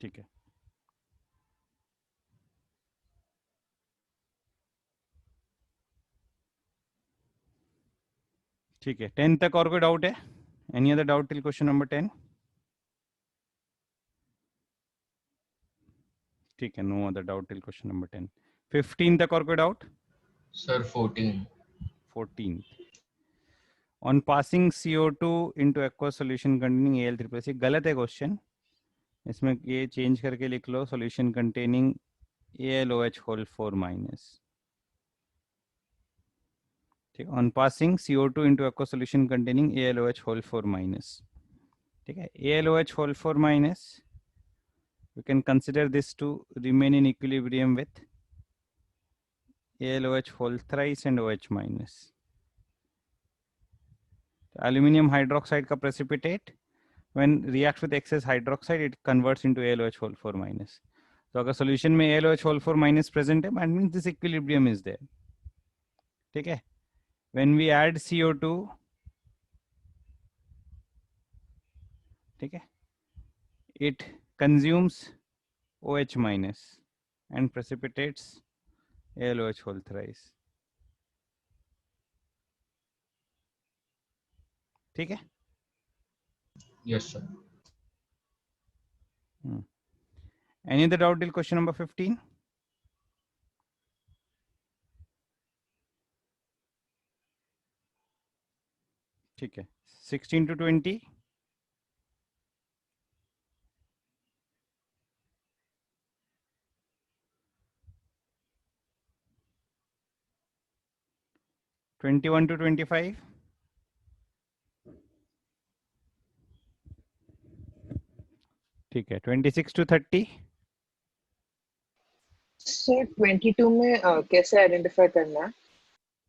ठीक है, ठीक है। 10 तक और कोई डाउट है? Any other doubt till question number 10? ठीक है, no other doubt till question number 10। 15 तक और कोई doubt? Sir 14। 14, on passing CO2 into aqueous solution containing Al3+, ये गलत है क्वेश्चन, इसमें ये चेंज करके लिख लो, सॉल्यूशन कंटेनिंग AlOH होल 4-। ठीक है, on passing CO2 into aqueous solution containing AlOH whole 4-। ठीक है, AlOH whole 4-, we can consider this to remain in equilibrium with AlOH whole thrice and OH-। Aluminium hydroxide का precipitate when reacts with excess hydroxide it converts into AlOH whole 4-। तो अगर solution में AlOH whole 4- present है, that means this equilibrium is there। ठीक है, when we add CO2, ठीक है, it consumes OH- and precipitates AlOH whole thrice। ठीक है, yes sir. any other doubt till question number 15? ठीक है, 16 to 20। 21 to 25। ठीक है, 26 to 30। सर 22 में कैसे आइडेंटिफाई करना है?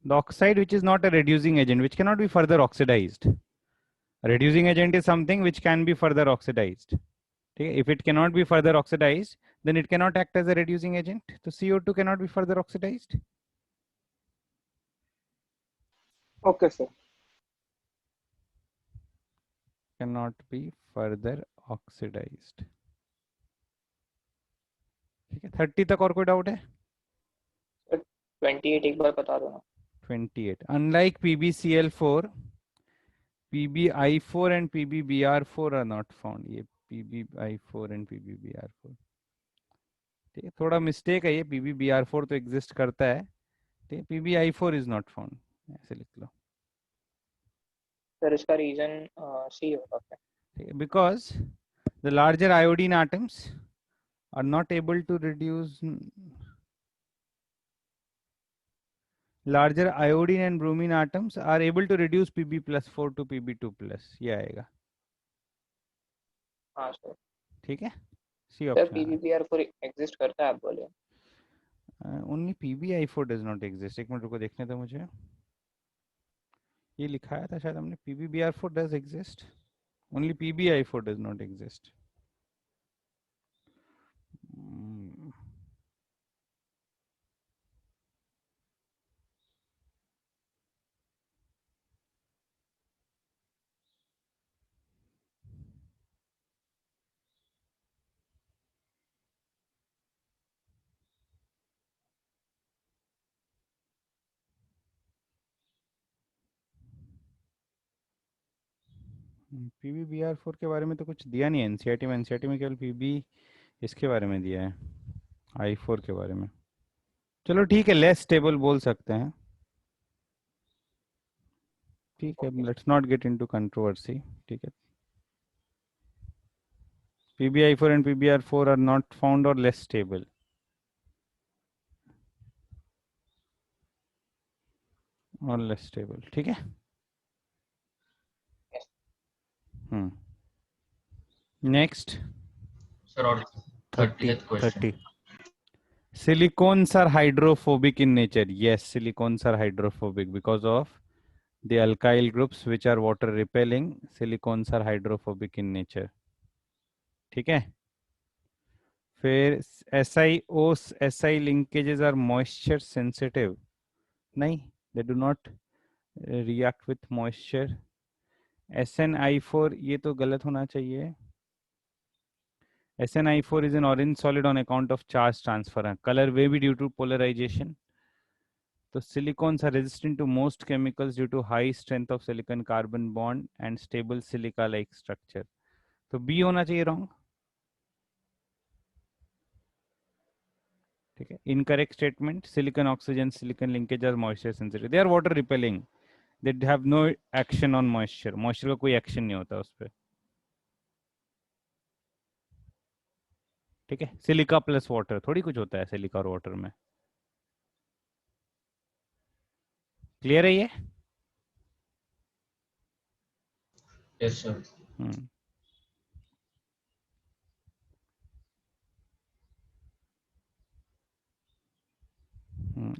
The oxide which is not a reducing agent, which cannot be further oxidized. A reducing agent is something which can be further oxidized. Okay? If it cannot be further oxidized, then it cannot act as a reducing agent. So CO2 cannot be further oxidized. Okay sir. Cannot be further oxidized. ठीक है, 30 तक और कोई doubt है? 28 एक बार बता दो ना। 28, unlike PbCl4, PbI4 and PbBr4 are not found। ये PbI4 and PbBr4, ठीक है, थोड़ा मिस्टेक है, ये PbBr4 तो एग्जिस्ट करता है, ठीक है, PbI4 इज नॉट फाउंड, ऐसे लिख लो। सर इसका रीजन सी होगा क्या? ठीक है, because the larger iodine atoms are not able to reduce, larger iodine and bromine atoms are able to reduce Pb+4 to Pb2+, ये आएगा। हाँ सर। ठीक है, सी सर ऑप्शन। PbBr4 एग्जिस्ट करता है आप बोले। Only PbI4 does not exist. एक मिनट रुको, देखने दो मुझे, ये लिखाया था शायद हमने, PbBr4 does exist, only PbI4 does not exist. PbBr4 के बारे में तो कुछ दिया नहीं है एनसीईआरटी में। एनसीईआरटी में केवल पीबी इसके बारे में दिया है, I4 के बारे में। चलो ठीक है, लेस स्टेबल बोल सकते हैं। ठीक है, let's not get into controversy. ठीक है, PbI4 and PbR4 are not found or less stable। और लेस स्टेबल, ठीक है। नेक्स्ट सर और 30th question. 30। Silicones are hydrophobic in nature. Yes, silicones are hydrophobic because of the alkyl groups which are water repelling. Silicones are hydrophobic in nature। ठीक है, फिर SiO-Si linkages are moisture sensitive। नहीं, they do not react with moisture। SnI4 ये तो गलत होना चाहिए। SnI4 is an orange solid on account of charge transfer. Color may be due to polarization. So silicones are resistant to most chemicals due to high strength of silicon carbon bond and stable silica like structure. तो B होना चाहिए wrong. ठीक है. Incorrect statement. Silicon oxygen silicon linkage are moisture sensitive. They are water repelling. They have no action on moisture. Moisture का कोई action नहीं होता उस पे. ठीक है. सिलिका प्लस वाटर थोड़ी कुछ होता है सिलिका और वाटर में. क्लियर है ये? Yes, sir.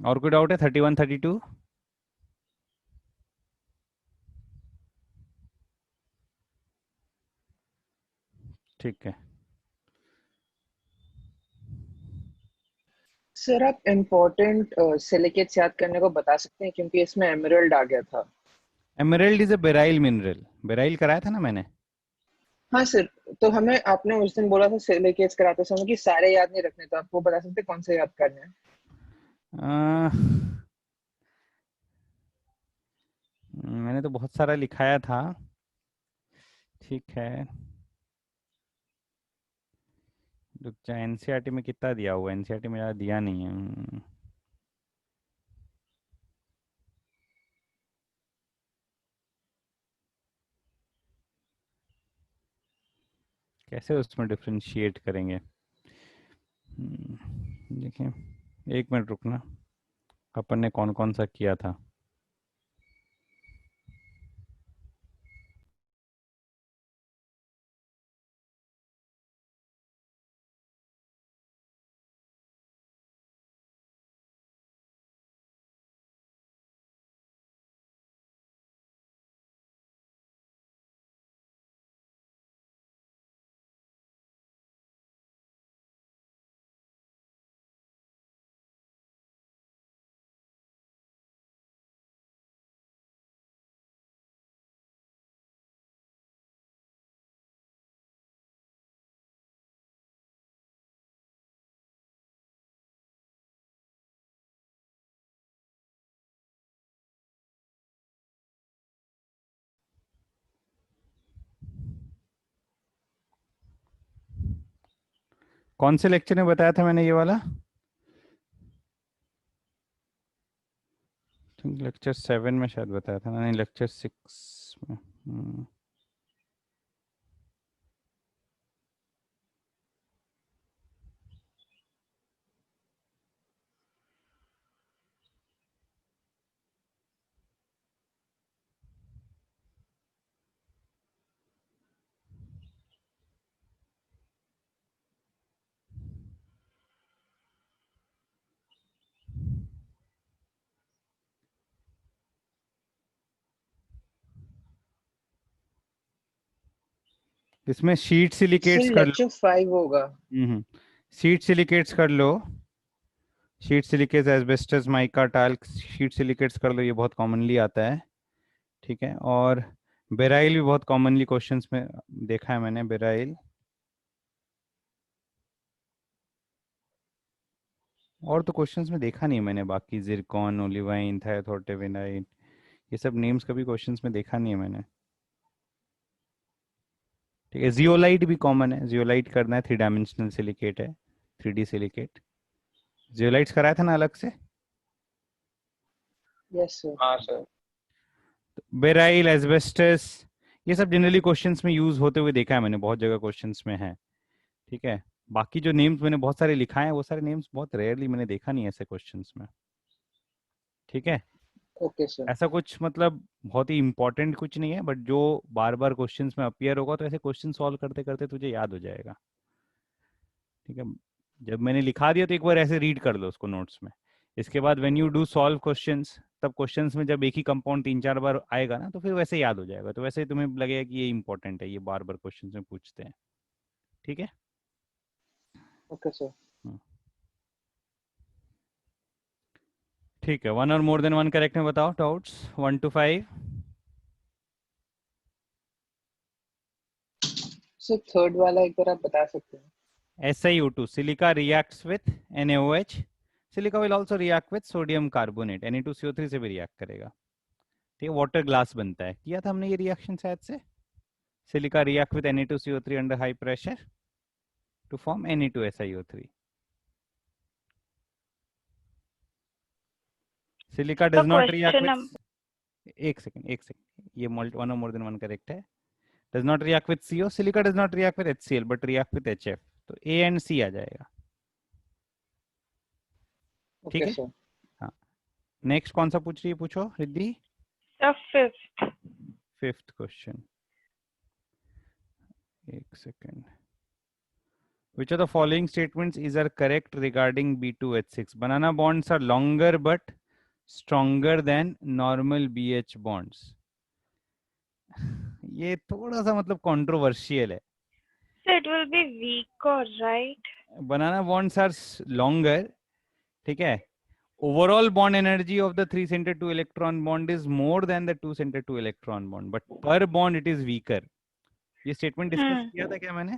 और कोई डाउट है? 31, 32? ठीक है. सर आप इम्पोर्टेंट सिलिकेट्स याद करने को बता सकते हैं क्योंकि इसमें एमराल्ड आ गया था. Emerald is a beryl mineral. Beryl कराया था ना मैंने. हाँ सर, तो हमें आपने उस दिन बोला था सिलिकेट्स कराते समय कि सारे याद नहीं रखने, तो आपको बता सकते हैं कौन से याद करने हैं? मैंने तो बहुत सारा लिखाया था. ठीक है. रुक जा. एनसीईआरटी में कितना दिया हुआ? एनसीईआरटी में ज़्यादा दिया नहीं है. कैसे उसमें डिफरेंशिएट करेंगे? देखिए, एक मिनट रुकना. अपन ने कौन कौन सा किया था? कौन से लेक्चर में बताया था मैंने ये वाला? लेक्चर 7 में शायद बताया था. नहीं, लेक्चर 6 में. इसमें शीट सिलिकेट्स सर कर लो. लेक्चर 5 होगा. शीट सिलिकेट्स कर लो. Sheet silicates asbestos mica talc. Sheet silicates कर लो. ये बहुत कॉमनली आता है. ठीक है. और बेराइल भी बहुत कॉमनली क्वेश्चंस में देखा है मैंने. बेराइल और तो क्वेश्चंस में देखा नहीं मैंने. बाकी जिरकॉन, ओलिवाइन, थायोथोर्टेविनाइट, ये सब नेम्स कभी क्वेश्चंस में देखा नहीं है मैंने. ठीक है. जियोलाइट भी कॉमन है. जियोलाइट करना है. 3 डायमेंशनल सिलिकेट है. 3D silicate. जियोलाइट्स कराया था ना अलग से. Yes sir. हाँ सर. बेराइल, एस्बेस्टस, ये सब जनरली क्वेश्चंस में यूज होते हुए देखा है मैंने. बहुत जगह क्वेश्चंस में है. ठीक है. बाकी जो नेम्स मैंने बहुत सारे लिखाए हैं, वो सारे नेम्स बहुत रेयरली मैंने देखा नहीं है ऐसे क्वेश्चंस में. ठीक है. Okay sir. ऐसा कुछ मतलब बहुत ही इंपॉर्टेंट कुछ नहीं है, बट जो बार बार क्वेश्चंस में अपीयर होगा तो ऐसे क्वेश्चन सॉल्व करते करते तुझे याद हो जाएगा. ठीक है. जब मैंने लिखा दिया तो एक बार ऐसे रीड कर लो उसको नोट्स में. इसके बाद when you do solve questions, तब क्वेश्चंस में जब एक ही कंपाउंड 3-4 बार आएगा ना, तो फिर वैसे याद हो जाएगा. तो वैसे तुम्हें लगेगा कि ये इंपॉर्टेंट है, ये बार बार क्वेश्चंस में पूछते हैं. ठीक है. Okay sir. ठीक है. 1 और मोर देन 1 करेक्ट में बताओ. Doubts 1 to 5. सर थर्ड वाला एक बार आप बता सकते हैं? SiO2, silica reacts with NaOH. Silica will also react with sodium carbonate, Na2CO3 से भी react करेगा, ठीक है, वाटर ग्लास बनता है, किया था हमने ये रिएक्शन शायद से. Silica react with Na2CO3 under high pressure to form Na2SiO3. Silica does not react with, एक सेकंड, ये one or more than one correct है. Does not react with CO. Silica does not react with HCl but react with HF. तो A and C आ जाएगा. ठीक है. हाँ. Next कौन सा पूछ रही है, पूछो रिद्धि. Fifth question. एक second. Which of the following statements is are correct regarding B2H6? Banana bonds are longer but stronger than normal BH bonds. ये थोड़ा सा मतलब कंट्रोवर्शियल है. So it will be weaker, right? Banana bonds are longer, ठीक है. Overall bond energy of the 3 center 2 electron bond is more than the 2 center 2 electron bond, but per bond it is weaker. ये statement discuss किया था क्या मैंने?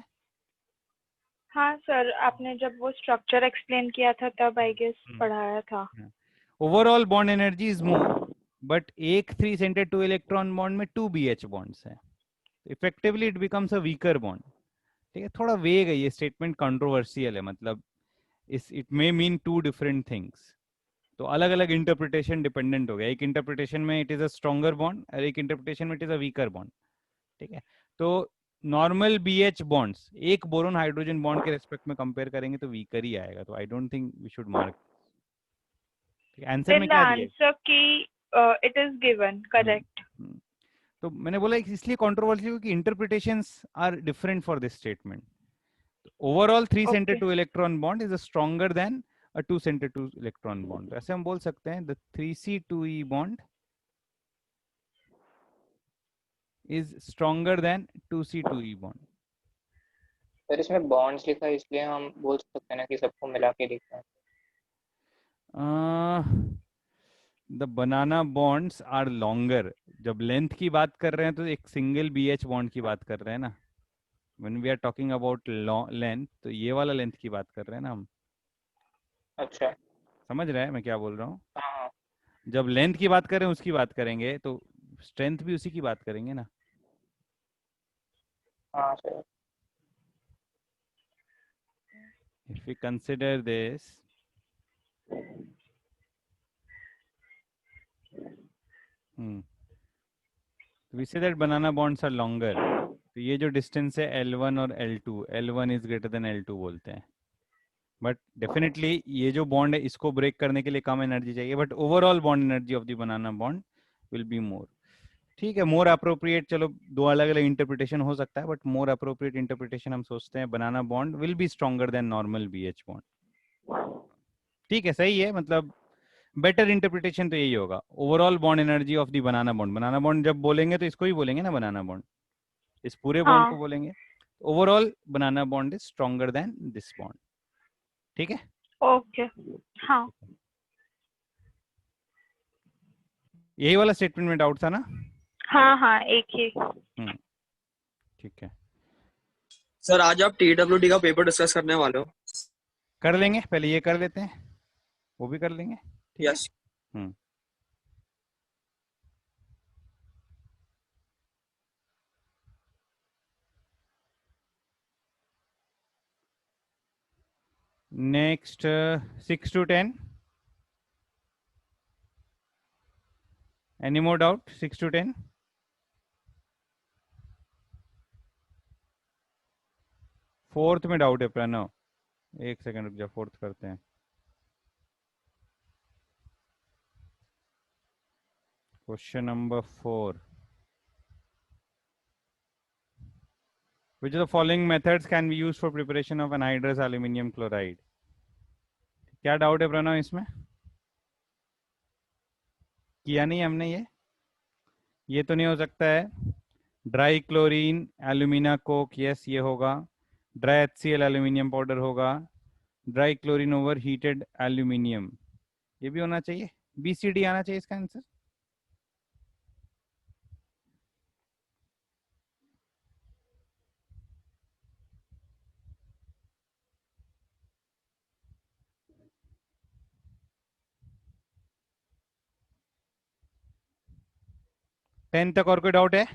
हाँ sir, आपने जब वो स्ट्रक्चर एक्सप्लेन किया था तब आई गेस पढ़ाया था. Overall bond energy is more, but एक 3 सेंटर 2 इलेक्ट्रॉन बॉन्ड में 2 BH बॉन्ड्स हैं. Effectively it becomes a weaker bond. ठीक है, थोड़ा वेग है ये स्टेटमेंट, कंट्रोवर्शियल है, मतलब it may mean two different things. तो अलग अलग इंटरप्रिटेशन डिपेंडेंट हो गया. एक इंटरप्रिटेशन में it is a stronger bond और एक इंटरप्रिटेशन में it is a weaker bond. ठीक है, तो नॉर्मल BH बॉन्ड्स एक बोरोन हाइड्रोजन बॉन्ड के रेस्पेक्ट में कंपेयर करेंगे तो वीकर ही आएगा. तो I don't think we should mark. Answer में क्या दिया? आंसर की इट इज गिवन करेक्ट. तो मैंने बोला इसलिए कंट्रोवर्शियल क्योंकि interpretations are different for this statement. Overall 3 centre 2 electron bond is stronger than a 2 center 2 electron bond. तो ऐसे हम बोल सकते हैं the 3C2E bond is stronger than 2C2E bond. Sir इसमें बॉन्ड्स लिखा है इसलिए हम बोल सकते हैं ना कि सबको मिला के लिखा है. The banana bonds are longer. जब लेंथ की बात कर रहे हैं तो एक सिंगल BH बॉन्ड की बात कर रहे हैं ना. When we are talking about length, तो ये वाला लेंथ की बात कर रहे हैं ना हम. अच्छा, समझ रहे हैं मैं क्या बोल रहा हूँ? हाँ. जब लेंथ की बात करें उसकी बात करेंगे तो स्ट्रेंथ भी उसी की बात करेंगे ना. हाँ sir. If we consider this, we say that banana bonds are longer. तो ये जो डिस्टेंस है L1 और L2, L1 is greater than L2 बोलते हैं. बट डेफिनेटली ये जो बॉन्ड है इसको ब्रेक करने के लिए कम एनर्जी चाहिए, but overall bond energy of the banana bond will be more. ठीक है, मोर अप्रोप्रिएट, चलो दो अलग अलग इंटरप्रिटेशन हो सकता है, बट मोर अप्रोप्रिएट इंटरप्रिटेशन हम सोचते हैं banana bond will be stronger than normal BH bond. ठीक है, सही है, मतलब बेटर इंटरप्रिटेशन तो यही होगा. Overall bond energy of the banana bond, banana bond जब बोलेंगे तो इसको ही बोलेंगे ना, बनाना बॉन्ड, इस पूरे बॉन्ड को बोलेंगे. Overall banana bond is stronger then this bond. ठीक है, ओके. हाँ, यही वाला स्टेटमेंट में डाउट था ना? हाँ हाँ, एक ही. ठीक है सर, आज आप TWD का पेपर डिस्कस करने वाले हो? कर लेंगे, पहले ये कर लेते हैं, वो भी कर लेंगे. Yes. Next 6 to 10. Any more doubt? 6 to 10. Fourth में डाउट है प्रणव, एक सेकंड रुक जा, फोर्थ करते हैं. Question number 4. Which of the following methods can be used for preparation of anhydrous aluminium chloride? क्या डाउट है प्रणव इसमें? किया नहीं हमने ये तो नहीं हो सकता है. Dry chlorine alumina Coke, yes ये होगा. ड्राई HCl एल्यूमिनियम पाउडर होगा. Dry chlorine over heated aluminium, ये भी होना चाहिए. BCD आना चाहिए इसका आंसर. 10 तक और कोई डाउट है?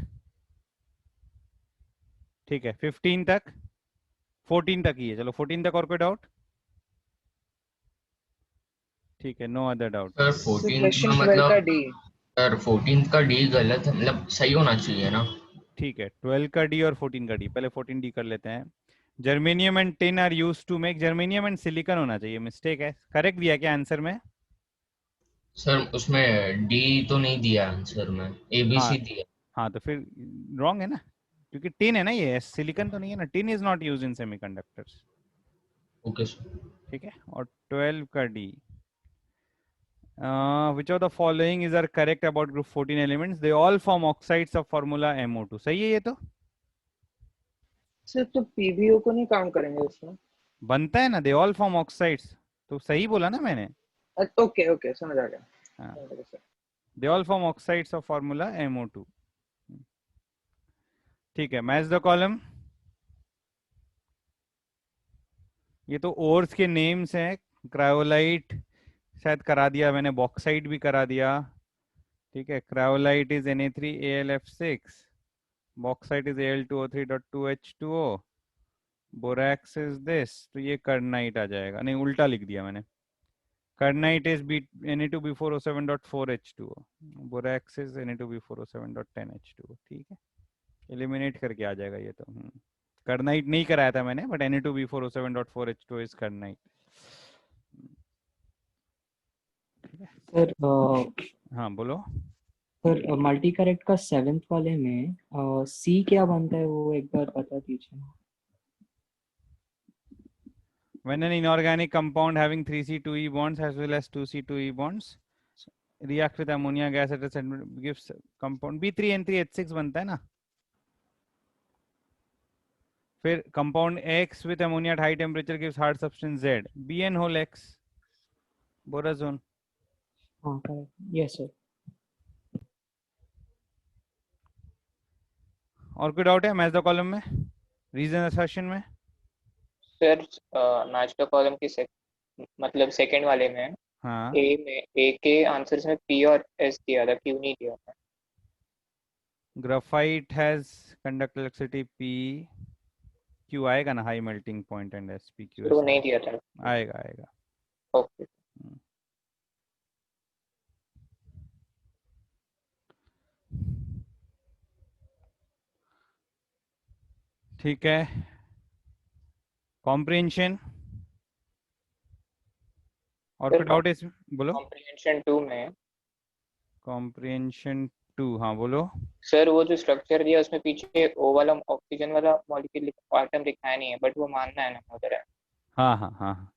ठीक है, 15 तक, 14 तक ही है, चलो 14 तक और कोई डाउट? ठीक है, no other doubt. Sir sir 14 question का 12 का मतलब, डी। सर 14 का डी गलत है, मतलब सही होना चाहिए ना? ठीक है, 12 का डी और 14 का डी, पहले 14 डी कर लेते हैं। Germanium and tin are used to make, germanium and silicon होना चाहिए, मिस्टेक है, करेक्ट दिया क्या आंसर में? सर उसमें डी तो नहीं दिया आंसर में, ए बी हाँ सी दिया। हाँ, तो फिर रॉन्ग है ना, क्योंकि टिन है ना, ये सिलिकॉन तो नहीं है ना, tin is not used in semiconductors. Okay sir. ठीक है, और 12 का D, which of the following is are correct about group 14 elements? They all form oxides of formula MO2, सही है ये तो? सर तो पीबीओ को नहीं काम करेंगे इसमें? बनता है ना, they all form oxides, तो सही बोला ना मैंने? ओके ओके, समझ आ गया। हाँ, समझ आ गया sir. they all form oxides of formula MO2। ठीक है, मैच द कॉलम। ये तो ओर्स के नेम्स हैं, क्रायोलाइट शायद करा दिया मैंने, बॉक्साइट भी करा दिया। ठीक है, cryolite is Na3AlF6, bauxite is Al2O3.2H2O, borax is this, तो ये कर्नाइट आ जाएगा, नहीं उल्टा लिख दिया मैंने, कर्नाइट is Na2B4O7.4H2O, borax is Na2B4O7.10H2O। ठीक है, एलिमिनेट करके आ जाएगा ये तो। कर्नाइट नहीं कराया था मैंने, बट Na2B4O7.4H2O इज कर्नाइट। सर हाँ बोलो। सर मल्टी करेक्ट का 7th वाले में सी क्या बनता है वो एक बार बता दीजिए। When an inorganic compound having 3C2E bonds as well as 2C2E bonds react with ammonia gas at a center gives compound B3N3H6 बनता है ना। फिर compound X with ammonia at high temperature gives hard substance Z, Bn whole X, borazone। हाँ correct, yes sir. और कोई doubt है match the column में, reason assertion में? सर मैच द कॉलम की मतलब सेकंड वाले में हाँ, ए के आंसर्स में पी और एस दिया था, क्यों नहीं दिया था? Graphite has conductivity P, Q आएगा ना, high melting point and SPQ तो वो नहीं दिया था। आएगा आएगा। ओके। ठीक है, कॉम्प्रिहेंशन और कोई डाउट है इसमें? बोलो। कॉम्प्रिहेंशन 2 में कॉम्प्रिहेंशन 2, हाँ बोलो। सर वो जो स्ट्रक्चर दिया उसमें पीछे ओ वाला ऑक्सीजन वाला मॉलिक्यूल आइटम दिखाया नहीं है, बट वो मानना है ना उधर है। हाँ हाँ हाँ हाँ,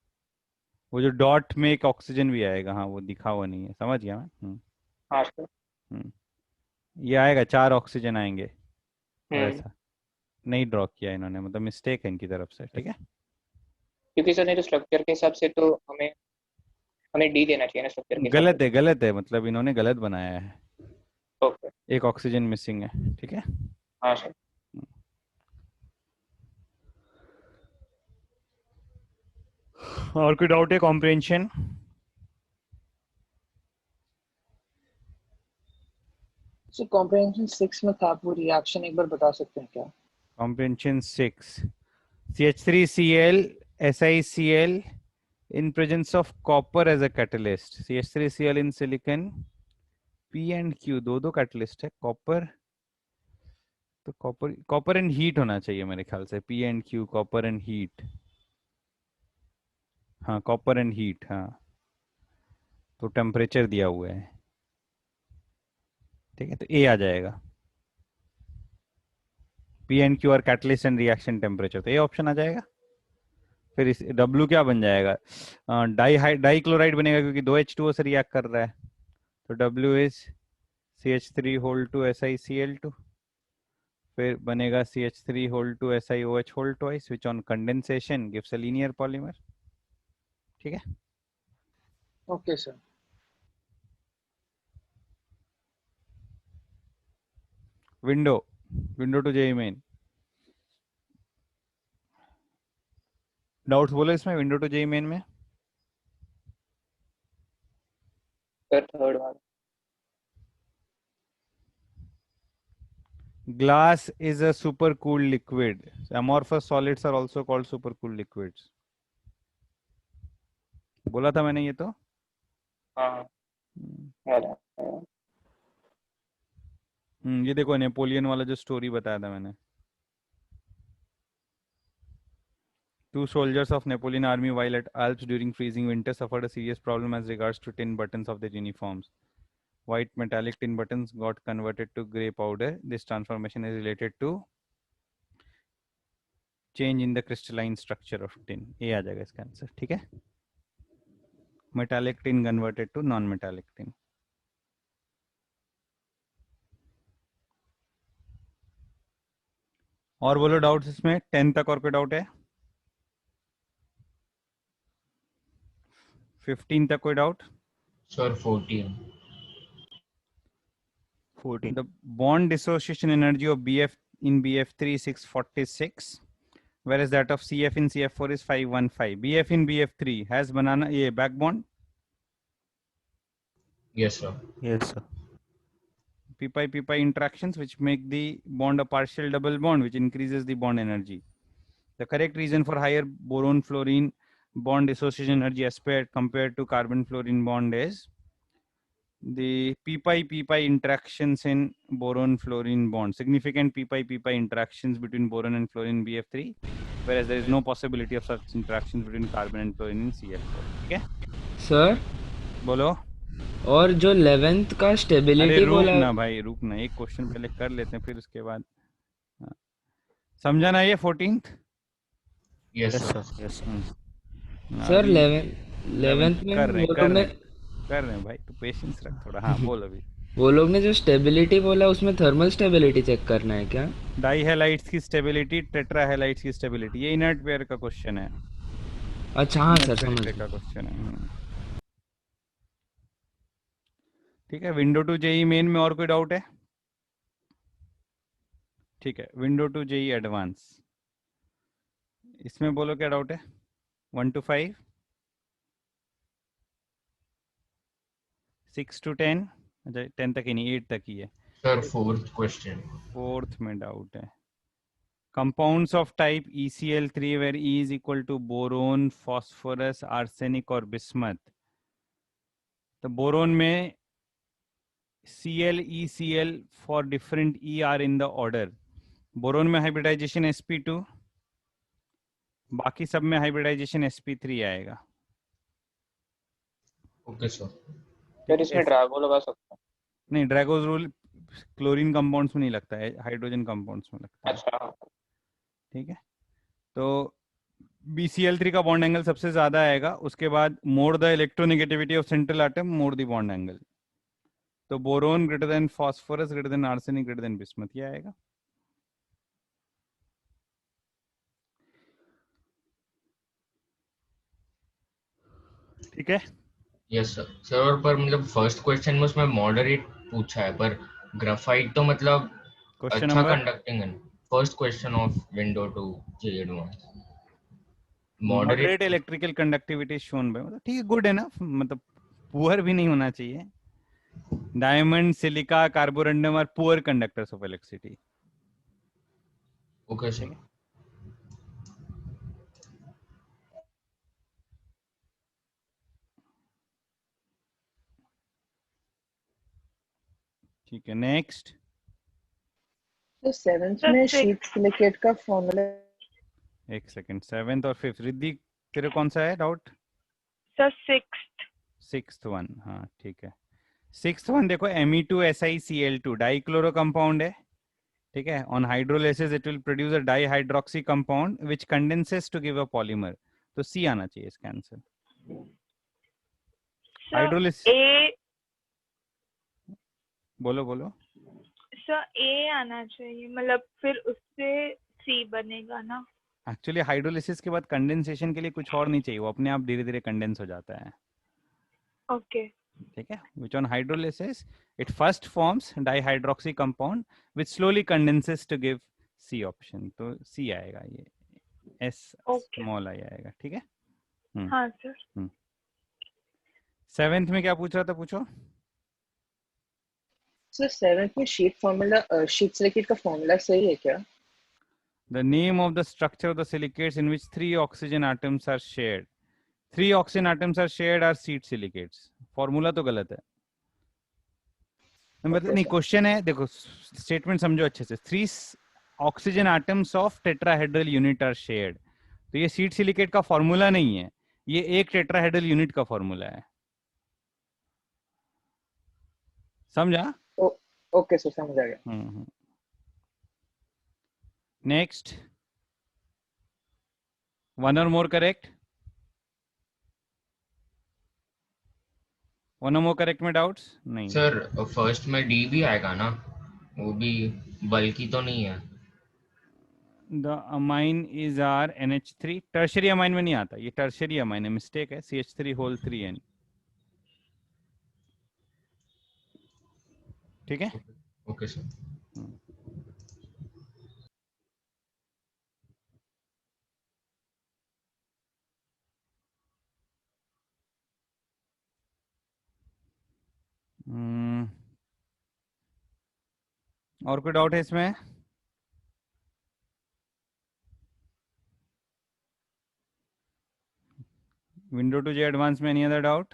वो जो डॉट में एक ऑक्सीजन भी आएगा, हाँ वो दिखा हुआ नहीं है, समझ गया मैं। हाँ सर। ये आएगा, 4 ऑक्सीजन आएंगे, हम्म, वैसा नहीं ड्रॉ किया इन्होंने, मतलब मिस्टेक है इनकी तरफ से। ठीक है, क्योंकि सर नहीं तो स्ट्रक्चर के हिसाब से तो हमें हमें डी देना चाहिए ना स्ट्रक्चर के हिसाब गलत है, मतलब इन्होंने गलत बनाया है, से। ओके। एक ऑक्सीजन मिसिंग है। ठीक है, हाँ सर। और कोई डाउट है कॉम्प्रिहेंशन? सर कॉम्प्रिहेंशन 6 में था, वो रिएक्शन एक बार बता सकते हैं क्या? Comprehension 6, CH3Cl SiCl in presence of copper as a catalyst, CH3Cl in silicon, P and Q दो कैटलिस्ट है, कॉपर तो कॉपर एंड हीट होना चाहिए मेरे ख्याल से, P and Q copper and heat, हाँ कॉपर एंड हीट, हाँ तो टेम्परेचर दिया हुआ है। ठीक है, तो A आ जाएगा, P and Q और कैटलिस्ट एंड रिएक्शन टेम्परेचर, तो A ऑप्शन आ जाएगा। फिर इस W क्या बन जाएगा, डाई क्लोराइड बनेगा, क्योंकि 2H2O से रिएक्ट कर रहा है, तो W इज CH3 SiCl2, फिर बनेगा CH3 SiOH which on condensation gives a linear polymer। ठीक है, okay sir. Window to JEE main, doubts बोलो इसमें, विंडो टू JEE मेन में। सर थर्ड वाला Glass is a super cooled liquid. Amorphous solids are also called super cooled liquids. बोला था मैंने ये तो. हाँ याद है। ये देखो नेपोलियन वाला जो स्टोरी बताया था मैंने. Two soldiers of Napoleon army while at Alps during freezing winter suffered a serious problem as regards to tin buttons of their uniforms. White metallic tin buttons got converted to grey powder. This transformation is related to change in the crystalline structure of tin. ये आ जाएगा इसका answer. ठीक है. Metallic tin converted to non-metallic tin. और बोलो doubts इसमें. 10 तक और कोई डाउट है? 15 तक कोई doubt? Sir 14. 14. The bond dissociation energy of BF in BF3 is 646, whereas that of CF in CF4 is 515. BF in BF3 has banana ये back bond. Yes sir. Yes, sir. Pi interactions which make the bond a partial double bond, which increases the bond energy. The correct reason for higher boron fluorine bond dissociation energy as compared to carbon fluorine bond is the pi interactions in boron fluorine bond. Significant pi interactions between boron and fluorine BF3, whereas there is no possibility of such interactions between carbon and fluorine in CF4. ठीक है? Sir बोलो. और जो 11th का अरे stability रुक बोला ना भाई, रुक ना. एक क्वेश्चन पहले कर लेते हैं फिर उसके बाद. हाँ. समझा ना ये 14th? Yes Yes, sir. sir. Yes, sir. Sir अभी 11th में कर रहे वो लोग ने हैं भाई. तू पेशेंस रख थोड़ा. हाँ बोल अभी. वो लोग ने जो स्टेबिलिटी बोला उसमें थर्मल स्टेबिलिटी चेक करना है क्या? डाई हैलाइड्स की स्टेबिलिटी, टेट्रा हैलाइड्स की स्टेबिलिटी. ये इनर्ट पेयर का क्वेश्चन है. अच्छा हाँ सर इनर्ट समझ पेयर का क्वेश्चन है. ठीक है. विंडो टू जेई मेन में और कोई डाउट है? ठीक है. विंडो टू जेई एडवांस, इसमें बोलो क्या डाउट है. 1 to 5, 6 to 10. अच्छा 10 तक ही नहीं, 8 तक ही है. Sir, fourth question. 4th में डाउट है. Compounds of type ECl3 where E is equal to boron, phosphorus, arsenic और bismuth. तो बोरोन में Cl, ECl for different E are in the order. Boron में हाइब्रिडाइजेशन sp2, बाकी सब में hybridisation sp3 आएगा. Okay sir. फिर इसमें ड्रैगो लगा सकते हैं. नहीं, ड्रैगोज रूल क्लोरीन कंपाउंड्स में नहीं लगता है, हाइड्रोजन कंपाउंड्स में लगता है. अच्छा ठीक है. तो BCl3 का बॉन्ड एंगल सबसे ज्यादा आएगा. उसके बाद more the electronegativity of central atom, more the bond angle. तो boron greater than phosphorus greater than arsenic greater than bismuth, ये आएगा. ठीक है. Yes sir. Sir और पर मतलब फर्स्ट क्वेश्चन में उसमें मॉडरेट पूछा है, पर ग्राफाइट तो मतलब क्वेश्चन अच्छा नंबर कंडक्टिंग है. First question of window to J advance. Moderate electrical conductivity shown by, मतलब ठीक है, गुड है ना. मतलब पुअर भी नहीं होना चाहिए. Diamond, silica, carborundum are poor conductors of electricity. Okay sir. ठीक है. नेक्स्ट. तो 7th Sir, में six. शीट सिलिकेट का फॉर्मूला. एक सेकंड. 7th और 5th. रिद्धि तेरे कौन सा है doubt? Sir 6th. 6th one. हाँ ठीक है. 6th वन देखो, Me2SiCl2 डाइक्लोरो कंपाउंड है. ठीक है. On hydrolysis it will produce a dihydroxy compound which condenses to give a polymer. तो सी आना चाहिए इसका आंसर. Sir hydrolysis. A. बोलो बोलो. सर A आना चाहिए, मतलब फिर उससे C बनेगा ना. एक्चुअली हाइड्रोलिसिस के बाद कंडेंसेशन के लिए कुछ और नहीं चाहिए, वो अपने आप धीरे धीरे कंडेंस हो जाता है. ओके. ठीक है. which on hydrolysis it first forms dihydroxy compound which slowly condenses to give C option. तो C आएगा, ये S Okay. small I आएगा. ठीक है. हाँ सर. 7th में क्या पूछ रहा था, पूछो. सर सेवेंथ में शीट सिलिकेट का फॉर्मूला सही है क्या? The name of the structure of the silicates in which 3 oxygen atoms are shared. 3 oxygen atoms are shared are sheet silicates. Formula तो गलत है। मतलब नहीं, क्वेश्चन है, देखो स्टेटमेंट समझो अच्छे से। 3 oxygen atoms of tetrahedral unit are shared. तो ये सीट सिलिकेट का फॉर्मूला नहीं है, ये एक टेट्राहेड्रल यूनिट का फॉर्मूला है। समझा? ओके सर, समझ आ गया। नेक्स्ट, वन और मोर करेक्ट, वन और मोर करेक्ट में डाउट्स नहीं? सर फर्स्ट में डी भी आएगा ना, वो भी बल्कि तो नहीं है। The amine is R NH3, tertiary amine में नहीं आता, ये टर्शरी अमाइन है, मिस्टेक है, CH3 होल 3N। ठीक है, ओके सर। और कोई डाउट है इसमें? विंडो टू जे एडवांस में एनी अदर डाउट?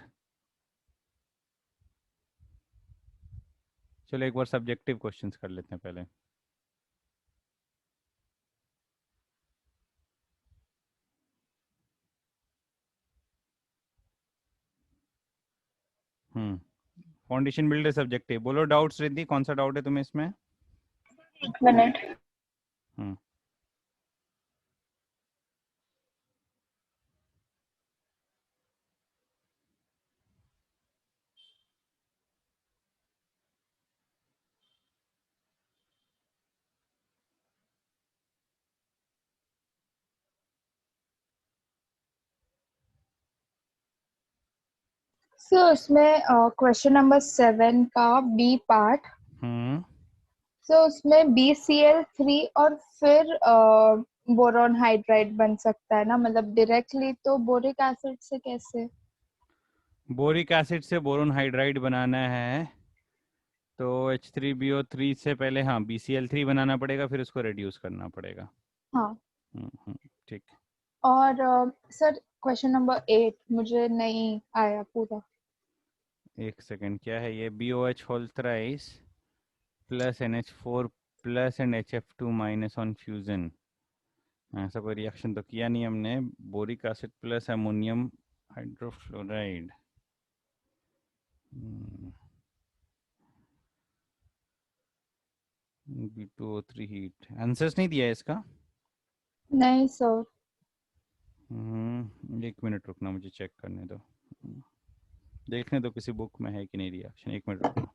चलो एक बार सब्जेक्टिव क्वेश्चंस कर लेते हैं पहले। फाउंडेशन बिल्डर सब्जेक्टिव, बोलो डाउट्स रिद्धि, कौन सा डाउट है तुम्हें इसमें? एक मिनट। सो उसमें क्वेश्चन नंबर 7 का बी पार्ट, सो उसमें BCl3 और फिर बोरॉन हाइड्राइड बन सकता है ना, मतलब डायरेक्टली तो बोरिक एसिड से कैसे? बोरिक एसिड से बोरोन हाइड्राइड बनाना है तो H3BO3 से पहले हाँ BCl3 बनाना पड़ेगा, फिर उसको रिड्यूस करना पड़ेगा। हाँ। ठीक। और सर क्वेश्चन नंबर 8 मुझे नहीं आया पूरा। एक सेकंड, क्या है ये? BOH whole thrice plus NH4 plus and HF2 minus on fusion. ऐसा कोई रिएक्शन तो किया नहीं हमने। Boric acid plus ammonium hydrofluoride, B2O3 heat. Answers नहीं दिया है इसका? नहीं सर। एक मिनट रुकना, मुझे चेक करने दो, देखने दो किसी बुक में है कि नहीं रिएक्शन। एक मिनट रुकना।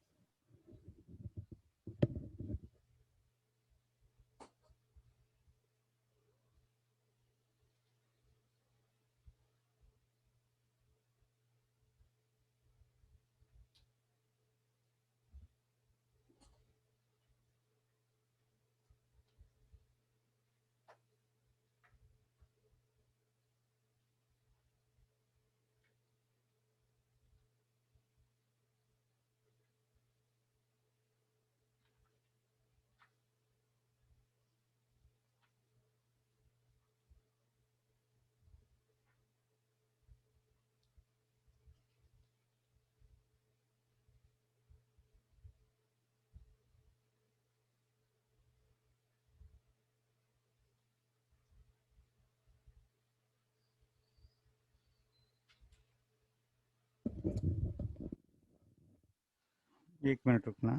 एक मिनट रुकना।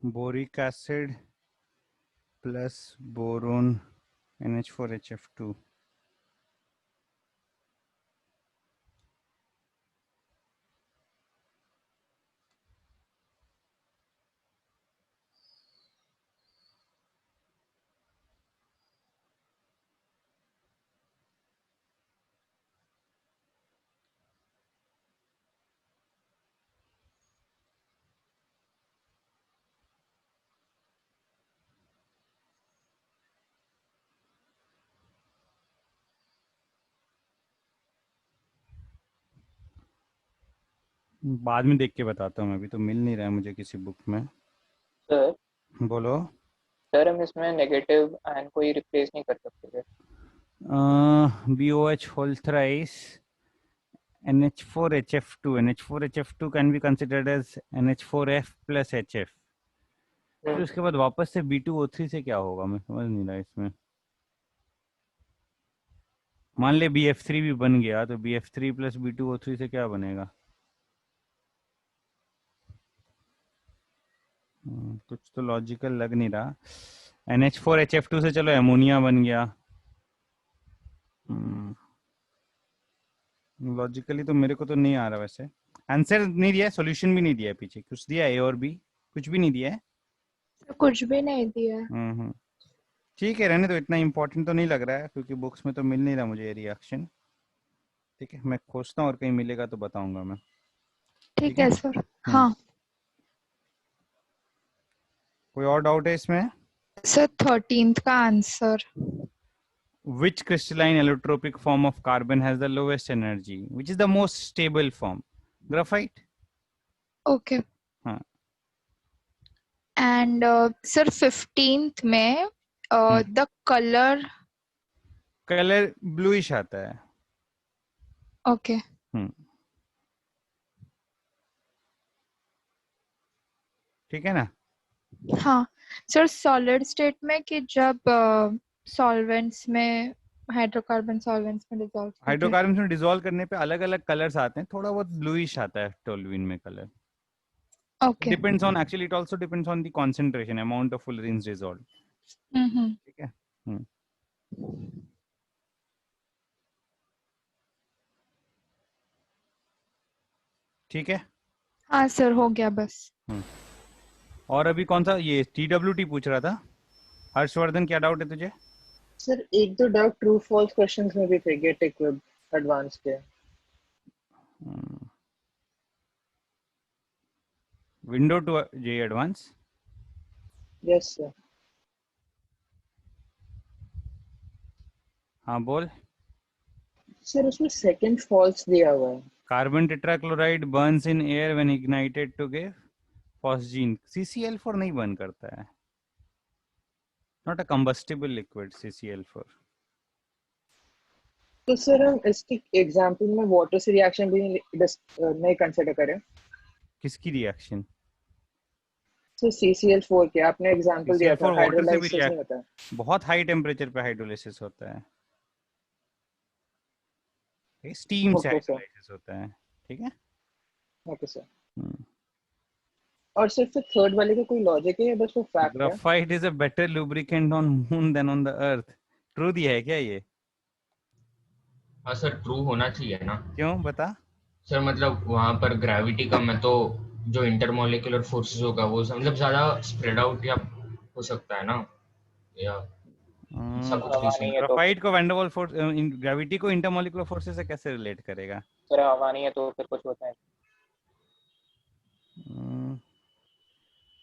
Boric acid plus boron NH4HF2, बाद में देख के बताता हूँ, अभी तो मिल नहीं रहा है मुझे किसी बुक में। सर बोलो। सर हम इसमें नेगेटिव आयन को ही रिप्लेस नहीं कर सकते थे। BOH whole thrice NH4HF2. NH4HF2 can be considered as NH4F plus HF. फिर उसके बाद वापस से B2O3 से क्या होगा, मैं समझ नहीं रहा इसमें। मान ले BF3 भी बन गया तो BF3 प्लस B2O3 से क्या बनेगा? कुछ तो लॉजिकल लग नहीं रहा। NH4HF2 से चलो एमोनिया बन गया। लॉजिकली तो मेरे को तो नहीं आ रहा वैसे। आंसर नहीं दिया, सॉल्यूशन भी नहीं दिया है, पीछे कुछ दिया है A और B, कुछ भी नहीं दिया है। कुछ भी नहीं दिया। ठीक है, रहने तो, इतना इम्पोर्टेंट तो नहीं लग रहा है क्योंकि बुक्स में तो मिल नहीं रहा मुझे ये रिएक्शन। ठीक है, मैं खोजता हूँ और कहीं मिलेगा तो बताऊंगा मैं। ठीक है सर। हाँ कोई और डाउट है इसमें? सर 13th का answer. Which crystalline allotropic form of carbon has the lowest energy? Which is the most stable form? Graphite. Okay. हाँ। एंड सर 15th में द कलर ब्लूइश आता है। ओके। ठीक है ना? हाँ सर सॉलिड स्टेट में कि जब सॉल्वेंट्स में हाइड्रोकार्बन सॉल्वेंट्स में डिसॉल्व करने पे अलग अलग कलर्स आते हैं, थोड़ा बहुत ब्लूइश आता है टोल्यूइन में colour. Okay. Depends on, actually it also depends on the concentration, amount of fullerenes dissolve. ठीक है। ठीक है। हाँ सर हो गया बस। और अभी कौन सा, ये TWT पूछ रहा था हर्षवर्धन, क्या डाउट है तुझे? सर एक दो डाउट ट्रू फॉल्स क्वेश्चंस में भी थे गेट इक्विप एडवांस के। Window to J advance. Yes sir. हाँ बोल। सर उसमें सेकंड फॉल्स दिया हुआ है। Carbon tetrachloride burns in air when ignited to give phosgene. CCl4 नहीं बर्न करता है, not a combustible liquid CCl4। तो सर हम इसके एग्जांपल में वाटर से रिएक्शन भी नहीं कंसीडर करें? किसकी रिएक्शन? सर CCl4 के आपने एग्जांपल दिया था, हाइड्रोलाइसिस नहीं होता है। बहुत हाई टेम्परेचर पे हाइड्रोलाइसिस होता है, स्टीम से हाइड्रोलाइसिस होता है। ठीक है। Okay sir. और सिर्फ थर्ड वाले का कोई लॉजिक है या बस वो फैक्ट है? Graphite is a better lubricant on moon than on the earth. True दिया है क्या ये? हाँ सर ट्रू होना चाहिए ना। क्यों, बता। सर मतलब वहां पर ग्रेविटी कम है तो जो इंटरमोलिकुलर फोर्सेस होगा वो मतलब ज्यादा स्प्रेड आउट या हो सकता है ना, या ऐसा कुछ रीजन। ग्राफाइट को van der Waals force, gravity को इंटरमोलिकुलर फोर्सेस से कैसे रिलेट करेगा? सर हवा नहीं है तो फिर कुछ होता है।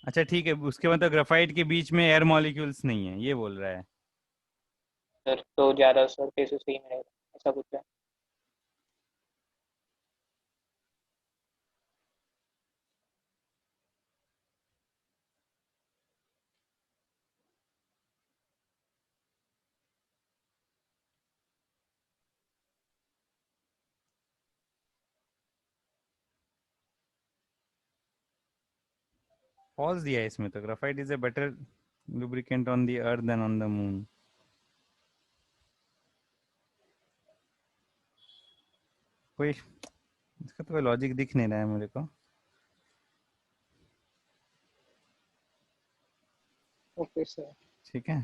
अच्छा ठीक है, उसके मतलब ग्राफाइट के बीच में एयर मॉलिक्यूल्स नहीं है, ये बोल रहा है। सर तो ज्यादा सरफेस सही में रहेगा, ऐसा कुछ है। फॉल्स दिया है इसमें तो, graphite is a better lubricant on the earth than on the moon. कोई इसका तो कोई लॉजिक दिख नहीं रहा है मेरे को। Okay sir. ठीक है,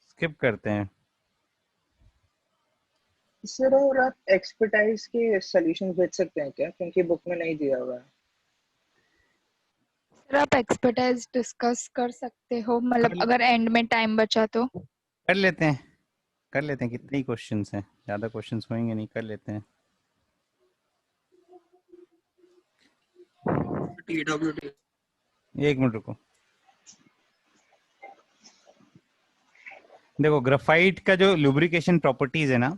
स्किप करते हैं। सर और आप एक्सपर्टाइज के सॉल्यूशन भेज सकते हैं क्या, क्योंकि बुक में नहीं दिया हुआ है? सर आप एक्सपर्टाइज डिस्कस कर सकते हो, मतलब अगर एंड में टाइम बचा तो कर लेते हैं, कर लेते हैं। कितने ही क्वेश्चंस हैं, ज्यादा क्वेश्चंस होंगे नहीं, कर लेते हैं। TWT। एक मिनट रुको। देखो ग्राफाइट का जो लुब्रिकेशन प्रॉपर्टीज है ना,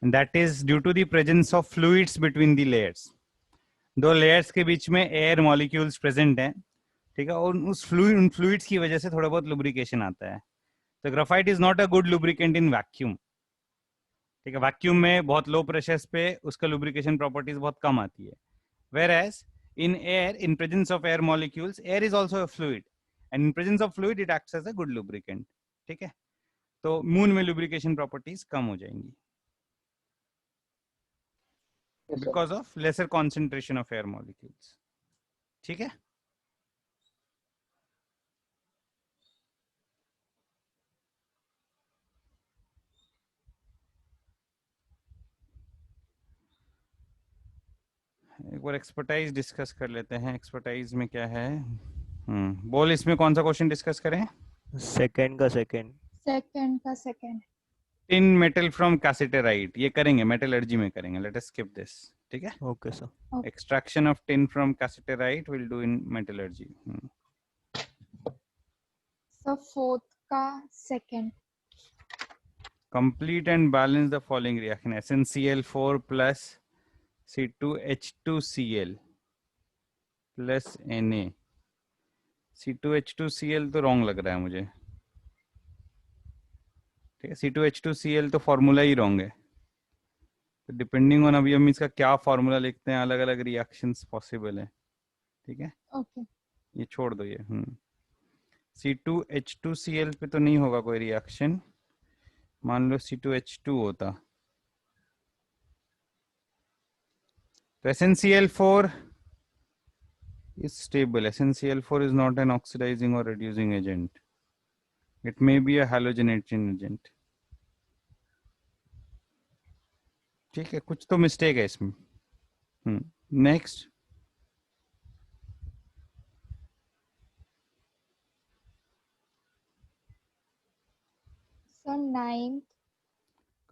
and that is due to the presence of fluids between the layers. दो layers के बीच में air molecules present हैं, ठीक है, और उन fluids की वजह से थोड़ा बहुत lubrication आता है. तो graphite is not a good lubricant in vacuum. ठीक है, वैक्यूम में बहुत लो प्रेशर्स पे उसका lubrication properties बहुत कम आती है. Whereas in air, in presence of air molecules, air is also a fluid, and in presence of fluid it acts as a good lubricant. ठीक है, तो मून में lubrication properties कम हो जाएंगी because of lesser concentration of air molecules. ठीक है, एक बार expertise discuss कर लेते हैं. एक्सपर्टाइज में क्या है? बोल, इसमें कौन सा क्वेश्चन डिस्कस करें? सेकंड का second. Tin metal from cassiterite, ये करेंगे, मेटलर्जी में करेंगे. Let us skip this. ठीक है, okay sir. Extraction of tin from cassiterite will do in metallurgy. Sir fourth का second. Complete and balance the following reaction: SnCl4 plus C2H2Cl plus Na. C2H2Cl तो wrong लग रहा है मुझे. ठीक है, C2H2Cl तो फॉर्मूला ही रॉन्ग है. तो डिपेंडिंग ऑन अभी हम इसका क्या फॉर्मूला लिखते हैं, अलग अलग रिएक्शंस पॉसिबल है. ठीक है, ओके. ये छोड़ दो ये. C2H2Cl पे तो नहीं होगा कोई रिएक्शन. मान लो C2H2 होता तो SnCl4 is stable. SnCl4 is not an oxidizing or reducing agent. It may be a halogenating agent. ठीक है, कुछ तो मिस्टेक है इसमें. Next. Sir ninth.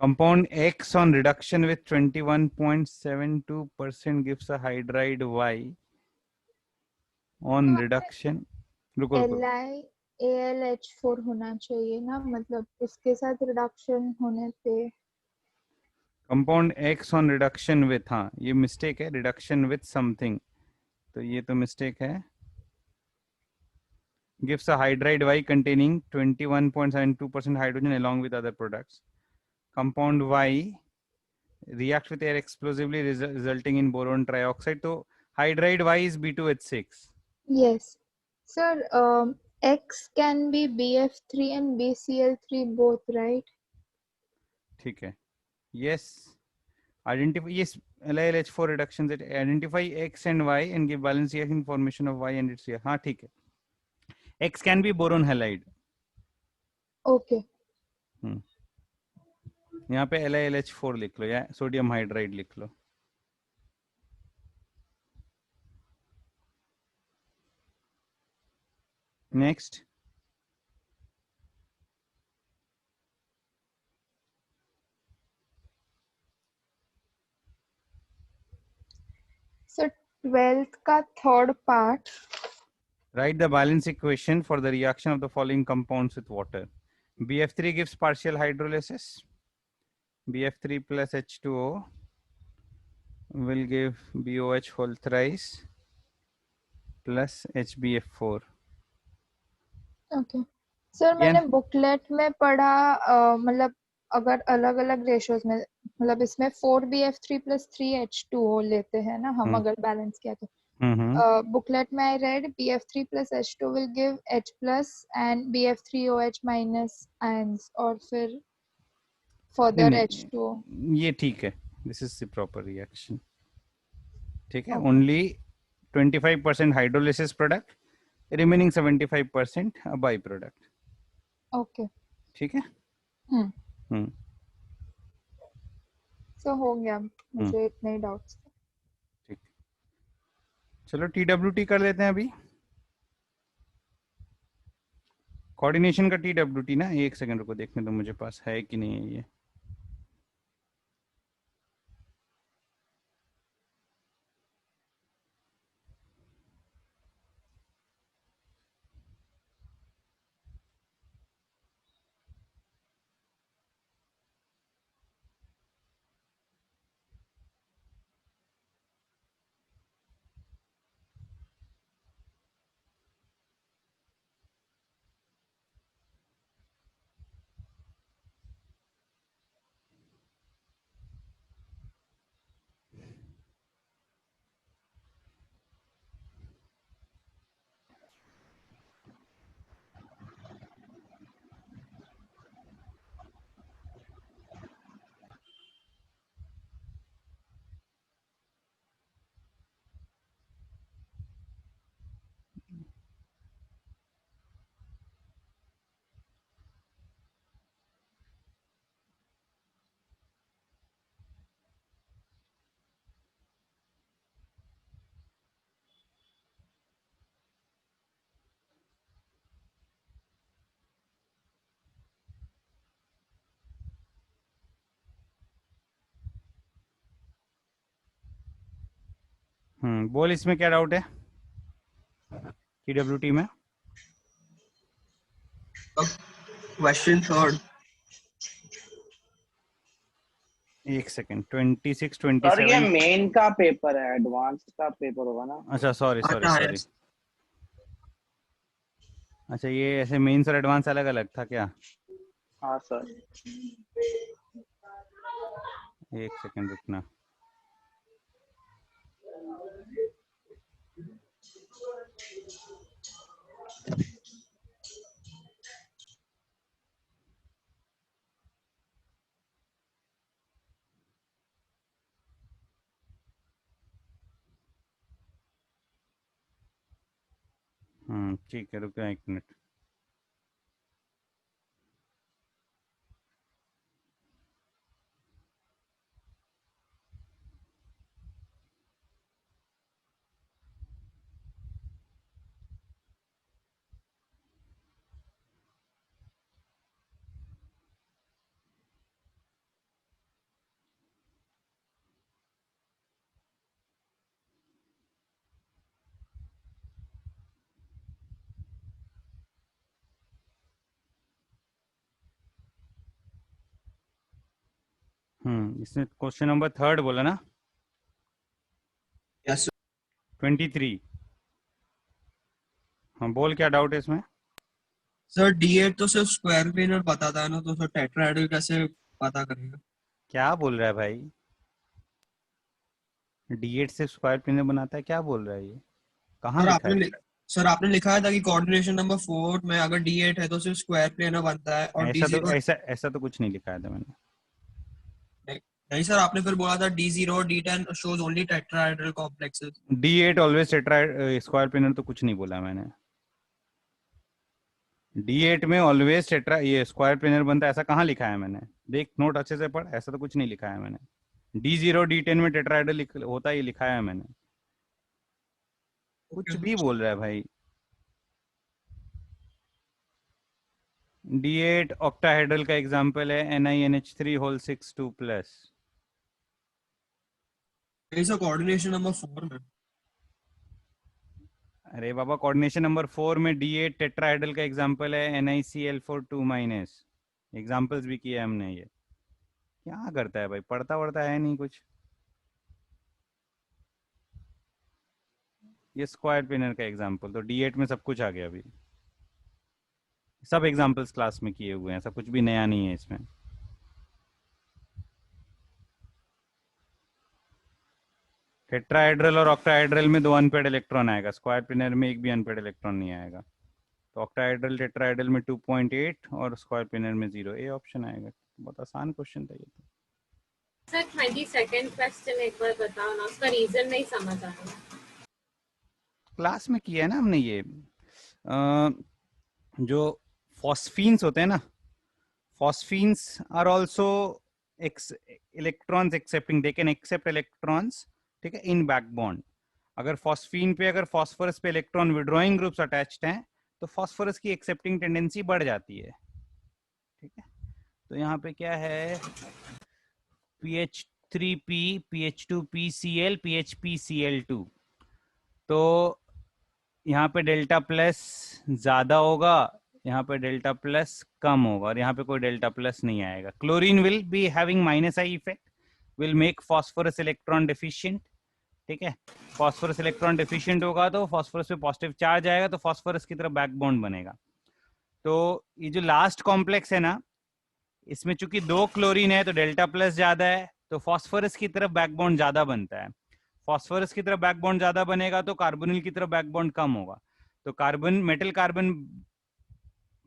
Compound X on reduction with 21.72% gives a hydride Y on reduction. रुको रुको. AlH4 होना चाहिए ना, मतलब इसके साथ रिडक्शन होने पे. Compound X on reduction with, हाँ ये मिस्टेक है. reduction with something, तो ये तो मिस्टेक है. gives a hydride Y containing 21.72% hydrogen along with other products. Compound Y reacts with air explosively resulting in boron trioxide. तो hydride Y is B2H6. Yes. Sir, X can be BF3 and BCl3 both, right? ठीक है. Yes. Identify, yes, LiLH4 reductions that identify X and Y and give balance reaction formation of Y and its reaction. हाँ ठीक है. X can be boron halide. Okay. यहाँ पे LiLH4 लिख लो या sodium hydride लिख लो. नेक्स्ट. So 12th का third part. Write the balance equation for the reaction of the following compounds with water. BF3 gives partial hydrolysis. BF3 plus H2O will give BOH whole thrice plus HBF4. Okay. Sir मैंने booklet में पढ़ा, मतलब अगर अलग अलग ratios में, मतलब इसमें 4BF3 plus 3H2O लेते हैं ना हम, अगर बैलेंस किया तो. बुकलेट में I read BF3 plus H2 will give H plus and BF3OH minus ions और फिर further H2O. ये ठीक है. This is the proper reaction. ठीक है. Only 25% hydrolysis product, remaining 75% a byproduct. Okay. ठीक है. So हो गया, मुझे इतने डाउट्स. ठीक. चलो TWT कर लेते हैं अभी. कोऑर्डिनेशन का TWT ना, एक सेकंड रुको, देखने तो मुझे पास है कि नहीं है ये. बोल इसमें क्या डाउट है TWT में? Question third. एक सेकंड, 26 सर ये 27। मेन का पेपर है, एडवांस का पेपर होगा ना? अच्छा सॉरी सॉरी अच्छा, सॉरी। yes. अच्छा ये ऐसे मेंस और एडवांस अलग अलग था क्या? हाँ सर। एक सेकंड रुकना। ठीक है, रुक 1 मिनट। इसमें क्वेश्चन नंबर 3 बोला ना? यस 23। हाँ बोल, क्या डाउट है इसमें? सर D8 तो सिर्फ स्क्वायर प्लेनर बताता है ना, तो सर टेट्राहेड्रल कैसे पता करेगा? क्या बोल रहा है भाई? D8 से स्क्वायर प्लेनर बनाता है, क्या बोल रहा है ये? कहाँ लिखा है? सर आपने लिखा था कि कोऑर्डिनेशन नंबर 4 में अगर D8 है तो सिर्फ स्क्वायर प्लेनर बनता है, और D0 ऐसा तो कुछ नहीं लिखा था मैंने। नहीं सर, आपने फिर बोला था D0 D10 shows only tetrahedral complexes. D8 always square planar तो कुछ नहीं बोला मैंने। D8 में ऑलवेज ये स्क्वायर प्लेनर बनता है, ऐसा कहाँ लिखा है मैंने? देख नोट अच्छे से पढ़, ऐसा तो कुछ नहीं लिखा है मैंने। D0 D10 में टेट्राहेड्रल होता ही लिखा है मैंने। कुछ भी बोल रहा है भाई। D8 ऑक्टाहेड्रल का एग्जांपल है NiNH3 होल 6 2+। कोऑर्डिनेशन नंबर 4 में। अरे बाबा, कोऑर्डिनेशन नंबर 4 में D8 टेट्राहेड्रल का एग्जांपल है NiCl4 2-। एग्जांपल्स भी किए हमने। ये क्या करता है भाई, पढ़ता वढ़ता है नहीं कुछ। ये स्क्वायर प्लेनर का एग्जांपल तो D8 में सब कुछ आ गया। अभी सब एग्जांपल्स क्लास में किए हुए हैं, ऐसा कुछ भी नया नहीं है इसमें। टेट्राहेड्रल और ऑक्टाहेड्रल में 2 अनपेड इलेक्ट्रॉन आएगा, स्क्वायर प्लेनर में एक भी अनपेड इलेक्ट्रॉन नहीं आएगा। तो ऑक्टाहेड्रल टेट्राहेड्रल में 2.8 और स्क्वायर प्लेनर में 0, ए ऑप्शन आएगा। बहुत आसान क्वेश्चन था ये तो। सर 22nd क्वेश्चन एक बार बताओ ना, उसका रीजन नहीं समझ आ रहा। क्लास में किया है ना हमने ये। जो फॉस्फीन्स होते हैं ना, phosphines are also electrons accepting, they can accept electrons, ठीक है, इन बैक बॉन्ड। अगर फॉस्फीन पे अगर फॉस्फोरस पे इलेक्ट्रॉन विड्रॉइंग ग्रुप्स अटैच्ड हैं तो फॉस्फोरस की एक्सेप्टिंग टेंडेंसी बढ़ जाती है, ठीक है। तो यहाँ पे क्या है, PH3P PH2PCl PHPCl2। तो यहाँ पे डेल्टा प्लस ज्यादा होगा, यहाँ पे डेल्टा प्लस कम होगा, और यहाँ पे कोई डेल्टा प्लस नहीं आएगा। Chlorine will be having -I effect, will make phosphorus electron deficient, ठीक है। फॉस्फोरस इलेक्ट्रॉन डेफिशिएंट होगा तो फॉस्फोरस पे पॉजिटिव चार्ज आएगा, तो फॉस्फोरस की तरफ बैकबॉन्ड बनेगा। तो ये जो लास्ट कॉम्प्लेक्स है ना, इसमें चूंकि 2 क्लोरीन है तो डेल्टा प्लस ज्यादा है, तो फॉस्फोरस की तरफ बैकबॉन्ड ज्यादा बनता है। फॉस्फोरस की तरफ बैकबॉन्ड ज्यादा बनेगा तो कार्बोनिल की तरफ बैकबॉन्ड कम होगा। तो कार्बन मेटल कार्बन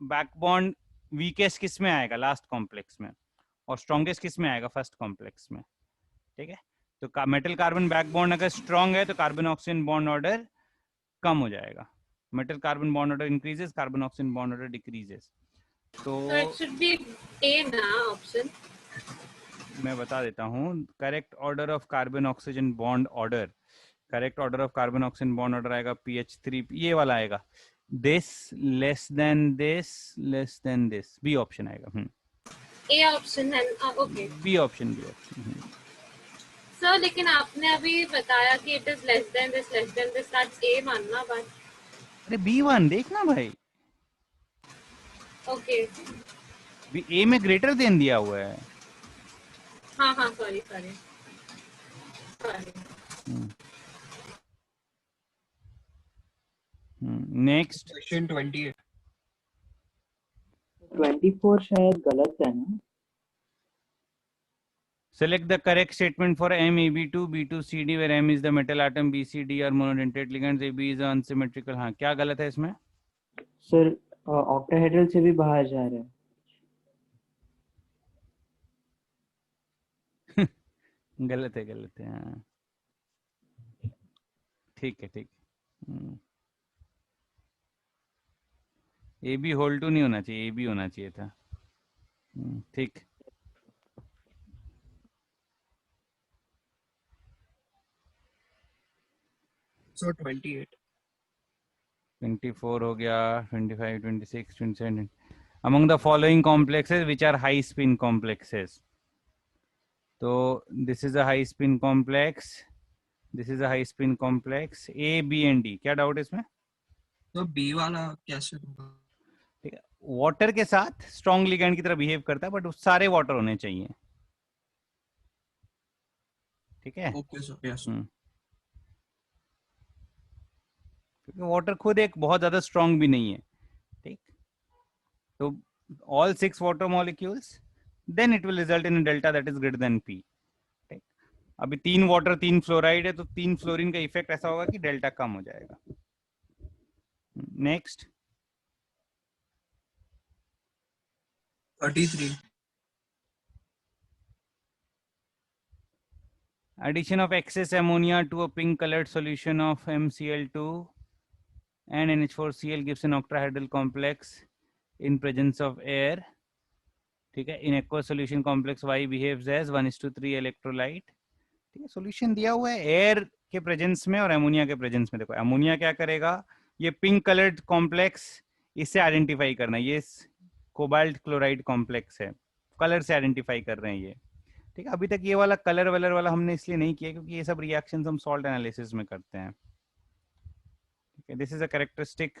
बैकबॉन्ड वीकेस्ट किस में आएगा, लास्ट कॉम्प्लेक्स में, और स्ट्रॉन्गेस्ट किस में आएगा, फर्स्ट कॉम्प्लेक्स में, ठीक है। तो मेटल कार्बन बैकबॉन्ड अगर स्ट्रॉन्ग है तो कार्बन ऑक्सीजन बॉन्ड ऑर्डर कम हो जाएगा। Metal carbon bond order increases, carbon oxygen bond order decreases. तो इट शुड बी ए ना ऑप्शन। मैं बता देता हूँ, correct order of carbon oxygen bond order, correct order of carbon oxygen bond order आएगा PH3, ये वाला आएगा, this less than this less than this, B option आएगा। ए ऑप्शन है, okay, B option, B option. Sir लेकिन आपने अभी बताया कि it is less than this that's a मानना बात. अरे B1 देखना भाई, ओके. ए में ग्रेटर देन दिया हुआ है. हाँ हाँ सॉरी. Next question 28. 24 शायद गलत है ना. Select the correct statement for MEB2 B2CD where M is the metal atom, BCD are monodentate ligands, AB is unsymmetrical. हाँ क्या गलत है इसमें? सर ऑक्टाहेड्रल से भी बाहर जा रहा है. गलत है हाँ. ठीक है. AB होल 2 नहीं होना चाहिए, AB होना चाहिए था. ठीक. So 28. 24 हो गया, 25, 26, 27. Among the following complexes which are high spin complexes. तो this is a high spin complex. This is a high spin complex. A, B and D. क्या डाउट है इसमें? तो B वाला कैसे होगा? ठीक है. वाटर के साथ स्ट्रॉन्ग लिगैंड की तरह बिहेव करता है, बट सारे वाटर होने चाहिए. ठीक है. Okay sir. यस. क्योंकि वाटर खुद एक बहुत ज्यादा स्ट्रॉन्ग भी नहीं है. ठीक. तो all 6 water molecules, then it will result in a delta that is greater than P. ठीक. अभी 3 वाटर 3 फ्लोराइड है, तो 3 फ्लोरीन का इफेक्ट ऐसा होगा कि डेल्टा कम हो जाएगा. Next 33. addition of excess ammonia to a pink colored solution of MCl2 and NH4Cl gives an octahedral complex in presence of air. ठीक है. in aqueous solution complex Y behaves as 1:3 electrolyte. ठीक है. Solution दिया हुआ है air के presence में और अमोनिया के प्रेजेंस में. देखो अमोनिया क्या करेगा, ये पिंक कलर्ड कॉम्प्लेक्स, इससे आइडेंटिफाई करना. ये कोबाल्ट क्लोराइड कॉम्प्लेक्स है, कलर से आइडेंटिफाई कर रहे हैं ये. ठीक है. अभी तक ये वाला कलर वलर वाला हमने इसलिए नहीं किया क्योंकि ये सब रिएक्शंस हम सॉल्ट एनालिसिस में करते हैं. ठीक है. This is a characteristic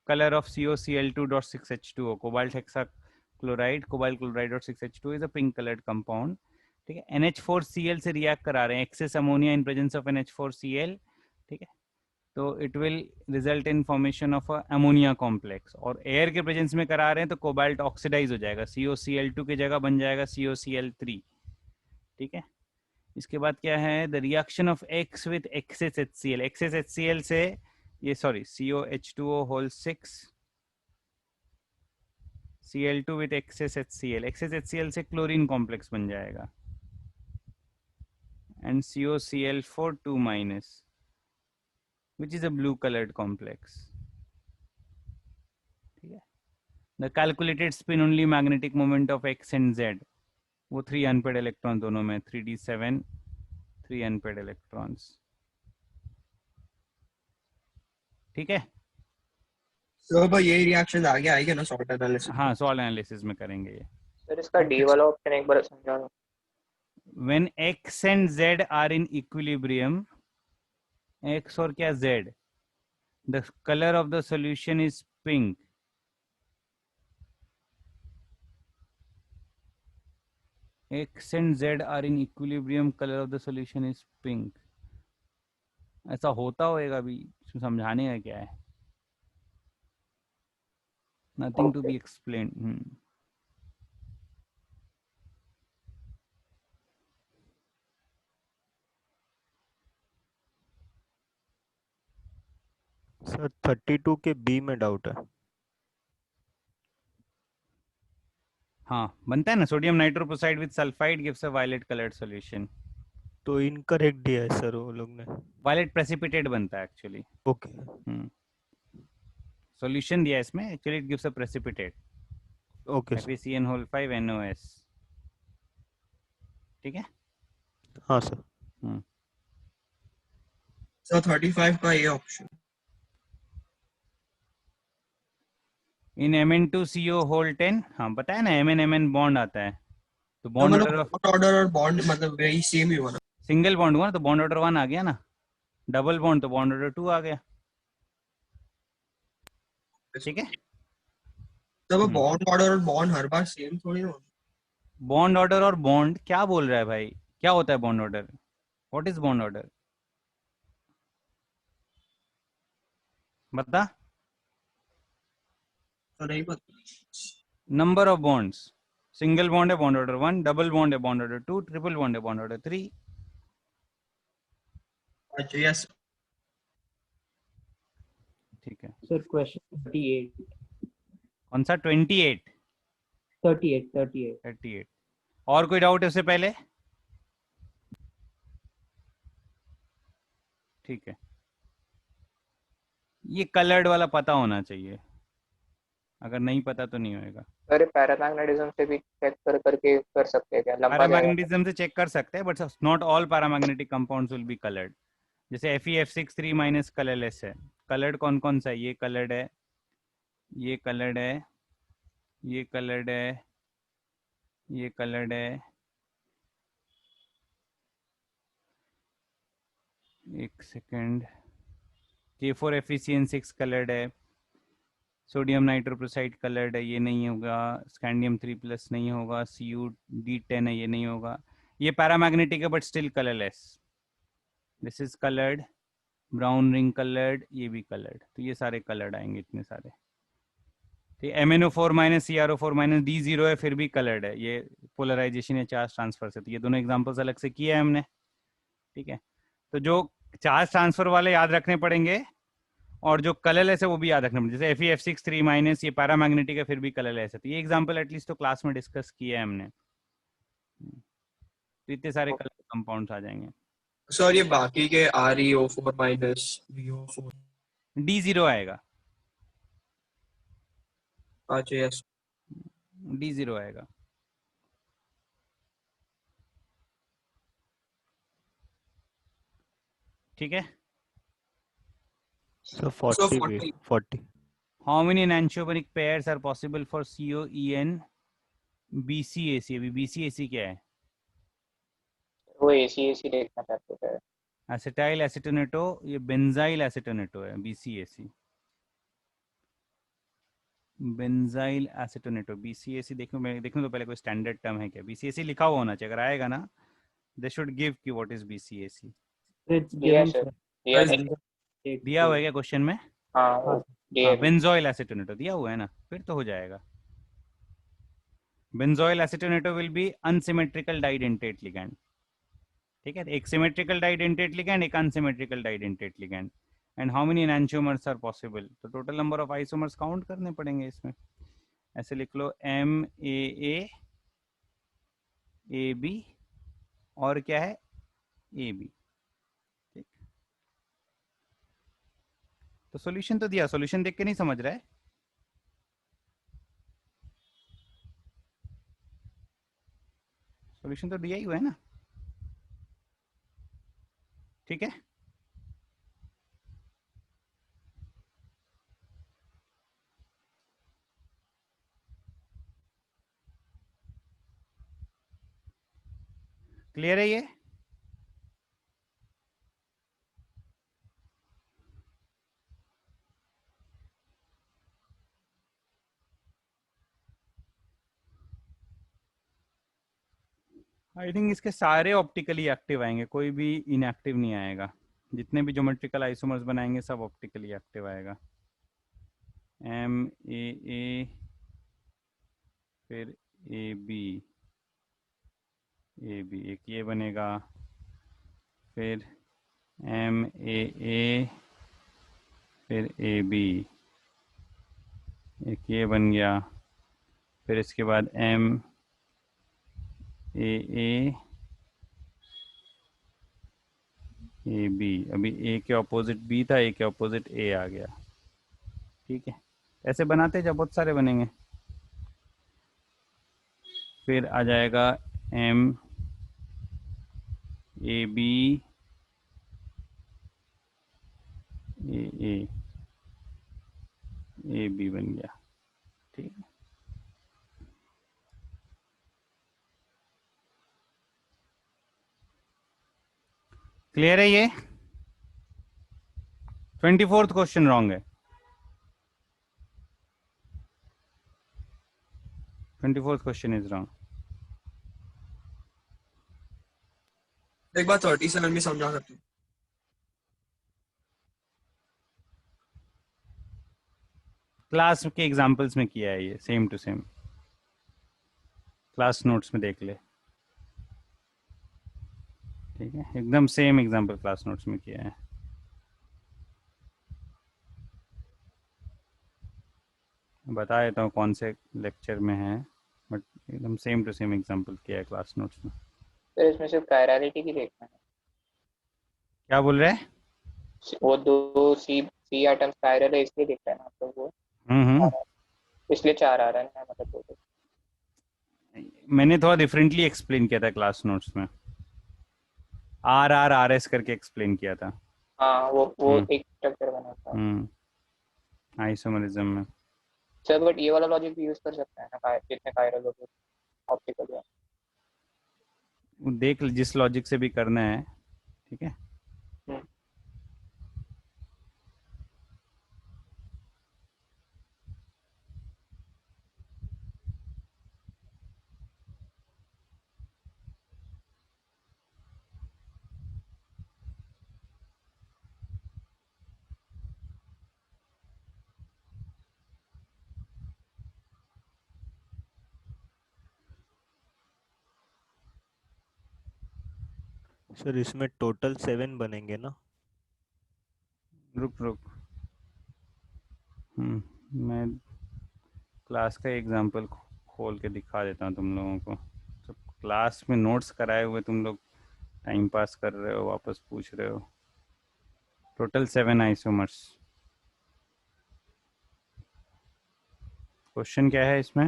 colour of COCl2.6H2O. Cobalt hexachloride, cobalt chloride और 6H2 is a pink coloured compound. ठीक है. NH4Cl से रिएक्ट करा रहे हैं, excess ammonia in presence of NH4Cl. ठीक है. तो it will result in formation of ammonia complex. और एयर के प्रेजेंस में करा रहे हैं तो कोबाल्ट ऑक्सीडाइज हो जाएगा, COCl2 की जगह बन जाएगा COCl3. ठीक है. इसके बाद क्या है, the reaction of X with excess HCl. Excess HCl से ये sorry COH2O whole 6 Cl2 with excess HCl. Excess HCl से क्लोरीन कॉम्प्लेक्स बन जाएगा and COCl4 2 minus, which is a blue colored complex. ठीक है. The calculated spin only magnetic moment of X and Z, वो 3 unpaired electrons दोनों में, 3d7 3 unpaired electrons. ठीक है. तो भाई ये रिएक्शन आगे आएगा ना सॉल्ट एनालिसिस? हाँ सॉल्ट एनालिसिस में करेंगे ये. सर इसका डी वाला ऑप्शन एक बार समझा दो. When X and Z are in equilibrium, X और क्या Z, the color of the solution is pink. X and Z are in equilibrium, color of the solution is pink. ऐसा होता होएगा भी, समझाने का क्या है. Nothing to be explained. Sir 32 के बी में डाउट है. हाँ बनता है ना, sodium nitroprusside with sulphide gives a violet coloured solution. तो इनकरेक्ट दिया है सर वो लोग ने. वायलेट प्रेसिपिटेट बनता है एक्चुअली. ओके. सॉल्यूशन दिया है इसमें, actually it gives a precipitate. Okay. FeCN5NOS. ठीक है. हाँ सर. सो 35 का ये ऑप्शन. इन Mn2CO होल 10. हाँ बताया ना, MN बॉन्ड आता है, तो बॉन्ड ऑर्डर और बॉन्ड मतलब वही सेम ही होगा. सिंगल बॉन्ड हुआ ना तो बॉन्ड ऑर्डर 1 आ गया ना, डबल बॉन्ड तो बॉन्ड ऑर्डर 2 आ गया। ठीक है, तो बॉन्ड ऑर्डर और बॉन्ड हर बार सेम थोड़ी ना। बॉन्ड ऑर्डर और बॉन्ड क्या बोल रहा है भाई, क्या होता है bond order? What is bond order? बता। तो नहीं पता। Number of bonds, single bond है बॉन्ड ऑर्डर 1, डबल बॉन्ड है बॉन्ड ऑर्डर 2, ट्रिपल बॉन्ड है बॉन्ड ऑर्डर 3। अच्छा यस। ठीक है सर क्वेश्चन 38। कौन सा 28? 38। और कोई डाउट है उससे पहले? ठीक है, ये कलर्ड वाला पता होना चाहिए, अगर नहीं पता तो नहीं होएगा। अरे पैरामैग्नेटिज्म से भी चेक करके कर सकते हैं क्या, लंबा जाएगा? पैरामैग्नेटिज्म से चेक कर सकते हैं, but not all paramagnetic compounds will be coloured. जैसे Fe(F6) 3- कलरलेस है। कलर्ड कौन कौन सा है? ये कलर्ड है, ये कलर्ड है, ये कलर्ड है, ये कलर्ड है, एक सेकेंड, K4FeCN6 कलर्ड है, सोडियम नाइट्रोप्रोसाइड कलर्ड है, ये नहीं होगा, स्कैंडियम 3+ नहीं होगा, CuD10 है, ये नहीं होगा। ये पैरामैग्नेटिक है but still colourless. This is coloured, brown ring coloured, ये भी कलर्ड, तो ये सारे कलर्ड आएंगे इतने सारे। ठीक, MnO4- CrO4- D0 है फिर भी कलर्ड है, ये पोलराइजेशन या चार्ज ट्रांसफर से। तो ये दोनों एग्जांपल्स अलग से किए हैं हमने। ठीक है, तो जो चार्ज ट्रांसफर वाले याद रखने पड़ेंगे और जो कलरलेस है वो भी याद रखना पड़ेगा। जैसे Fe(F6) 3- ये पैरामैग्नेटिक है फिर भी कलरलेस है, तो ये एग्जांपल एटलीस्ट तो क्लास में डिस्कस किया है हमने। तो इतने सारे कलर कंपाउंड्स आ जाएंगे। सर ये बाकी के ReO4- VO4। D0 आएगा, अच्छा यस। D0 आएगा। ठीक है, So 40 भी 40. How many enantiomeric pairs are possible for COEN BCAC? अभी BCAC क्या है? वो एसी देखना चाहते थे। एसिटाइल एसिटोनेटो, ये बेंजाइल एसिटोनेटो है BCAC। Benzyl एसिटोनेटो BCAC। देखने तो पहले कोई स्टैंडर्ड टर्म है क्या? BCAC लिखा हुआ होना चाहिए, अगर आएगा ना दे शुड गिव कि व्हाट इज BCAC। दिया हुआ है क्या क्वेश्चन में? हाँ बेंजोइल एसिटोनेटो दिया हुआ है ना, फिर तो हो जाएगा। Benzoyl acetonato will be unsymmetrical bidentate ligand. ठीक है, एक सिमेट्रिकल डाइडेंटेट लिगैंड, एक unsymmetrical bidentate ligand. And how many enantiomers are possible? तो total number of isomers count करने पड़ेंगे इसमें। ऐसे लिख लो MAA AB और क्या है AB। ठीक, तो सॉल्यूशन तो दिया, सॉल्यूशन देख के नहीं समझ रहा है? सॉल्यूशन तो दिया ही हुआ है ना। ठीक है, क्लियर है ये? आई थिंक इसके सारे ऑप्टिकली एक्टिव आएंगे, कोई भी इनएक्टिव नहीं आएगा। जितने भी ज्योमेट्रिकल आइसोमर्स बनाएंगे सब ऑप्टिकली एक्टिव आएगा। MAA फिर AB एक ये बनेगा, फिर MAA फिर AB एक ये बन गया, फिर इसके बाद MAA AB, अभी A के ऑपोजिट B था, A के ऑपोजिट A आ गया। ठीक है, ऐसे बनाते जब बहुत सारे बनेंगे। फिर आ जाएगा MAB AA AB बन गया। ठीक है, क्लियर है ये? 24th क्वेश्चन रॉन्ग है। 24th question is wrong. एक बार 37 भी समझा सकते हो। क्लास के एग्जांपल्स में किया है ये, same to same. Class notes में देख ले, ठीक है, एकदम सेम एग्जांपल क्लास नोट्स में किया है। बता देता हूँ कौन से लेक्चर में है, बट एकदम सेम टू सेम एग्जांपल किया है क्लास नोट्स में। फिर इसमें सिर्फ कायरलिटी की देखना है। क्या बोल रहे हैं? वो दो सी आइटम्स कायरल है इसलिए दिख रहा है ना तो वो इसलिए 4 आ रहा है ना, मतलब टोटल। मैंने थोड़ा डिफरेंटली एक्सप्लेन किया था क्लास नोट्स में, RRRS करके एक्सप्लेन किया था। हाँ वो एक स्ट्रक्चर बना था आइसोमरिज्म में। सर, बट ये वाला लॉजिक भी यूज कर सकते हैं ना जितने कायरल हो गए ऑप्टिकल है। देख जिस लॉजिक से भी करना है, ठीक है। सर इसमें टोटल 7 बनेंगे ना? रुक मैं क्लास का एग्जांपल खोल के दिखा देता हूँ तुम लोगों को। तो क्लास में नोट्स कराए हुए तुम लोग टाइम पास कर रहे हो, वापस पूछ रहे हो। Total 7 isomers. क्वेश्चन क्या है इसमें?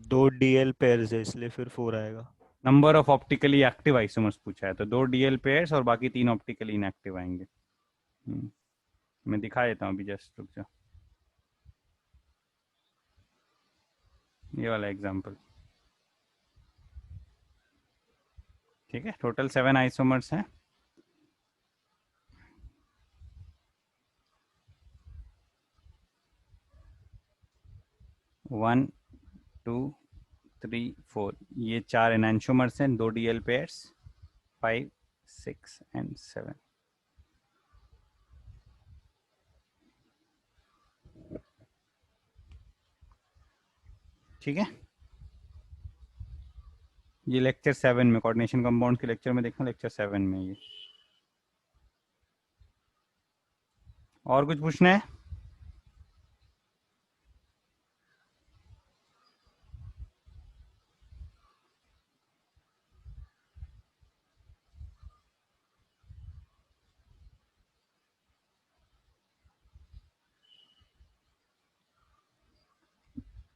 2 DL पेयर्स है इसलिए फिर 4 आएगा। Number of optically active isomers पूछा है, तो 2 DL पेयर्स और बाकी 3 ऑप्टिकली इनएक्टिव आएंगे। मैं दिखा देता हूँ अभी, जस्ट रुक जाओ। ये वाला एग्जांपल, ठीक है। टोटल 7 आइसोमर्स हैं। वन, 2, 3, 4, ये 4 एनांशोमर्स हैं, 2 DL पेयर्स, 5, 6 एंड 7। ठीक है, ये लेक्चर 7 में, कोऑर्डिनेशन कंपाउंड के लेक्चर में देखना, लेक्चर 7 में ये। और कुछ पूछना है?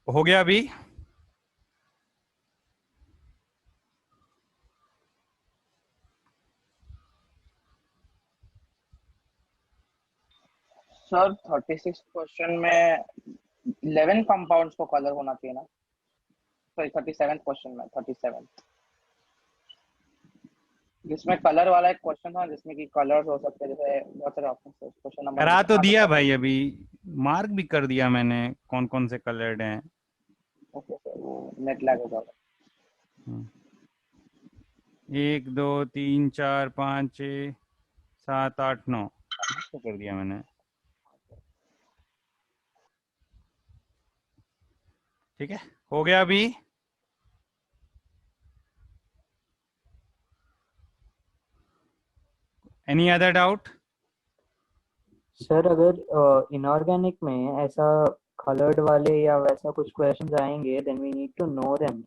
हो गया अभी? सर 36 क्वेश्चन में 11 कंपाउंड्स को कलर होना चाहिए ना? सॉरी 37 क्वेश्चन में 37 जिसमें कलर वाला एक क्वेश्चन था जिसमें कि कलर्स हो सकते हैं, जैसे बहुत सारे ऑप्शन है। क्वेश्चन नंबर करा तो दिया भाई, अभी मार्क भी कर दिया मैंने कौन कौन से कलर्ड हैं। ओके सर, वो नेट लैग हो जाएगा। 1 2 3 4 5 6 7 8 9 तो कर दिया मैंने। ठीक है, हो गया अभी? Any other doubt? सर अगर इनऑर्गेनिक में ऐसा कलर्ड वाले या वैसा कुछ क्वेश्चंस आएंगे then we need to know them.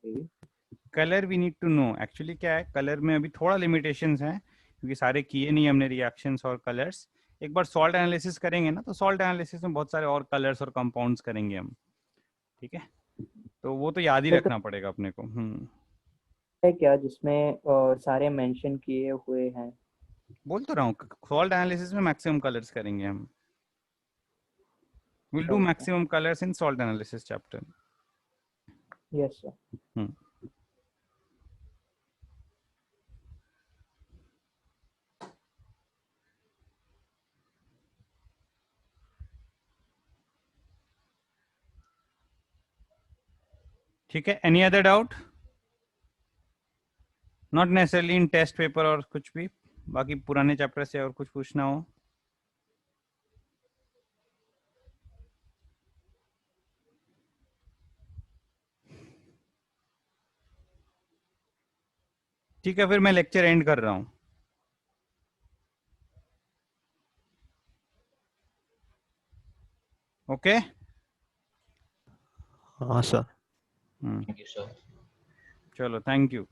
Colour we need to know. Actually क्या है, कलर में अभी थोड़ा लिमिटेशंस हैं क्योंकि सारे किए नहीं हमने रिएक्शंस और कलर्स। एक बार सॉल्ट एनालिसिस करेंगे ना, तो सॉल्ट एनालिसिस में बहुत सारे और कलर्स और कंपाउंड्स करेंगे हम, ठीक है। तो वो तो याद ही रखना पड़ेगा अपने को। है क्या जिसमें सारे मेंशन किए हुए हैं? बोल तो रहा हूँ, सॉल्ट एनालिसिस में मैक्सिमम कलर्स करेंगे हम। Will do maximum colours in salt analysis chapter. Yes sir. ठीक है, any other doubt? Not necessarily in test paper और कुछ भी, बाकी पुराने चैप्टर से और कुछ पूछना हो? ठीक है, फिर मैं लेक्चर एंड कर रहा हूं। ओके? हाँ सर। Thank you sir. चलो, थैंक यू।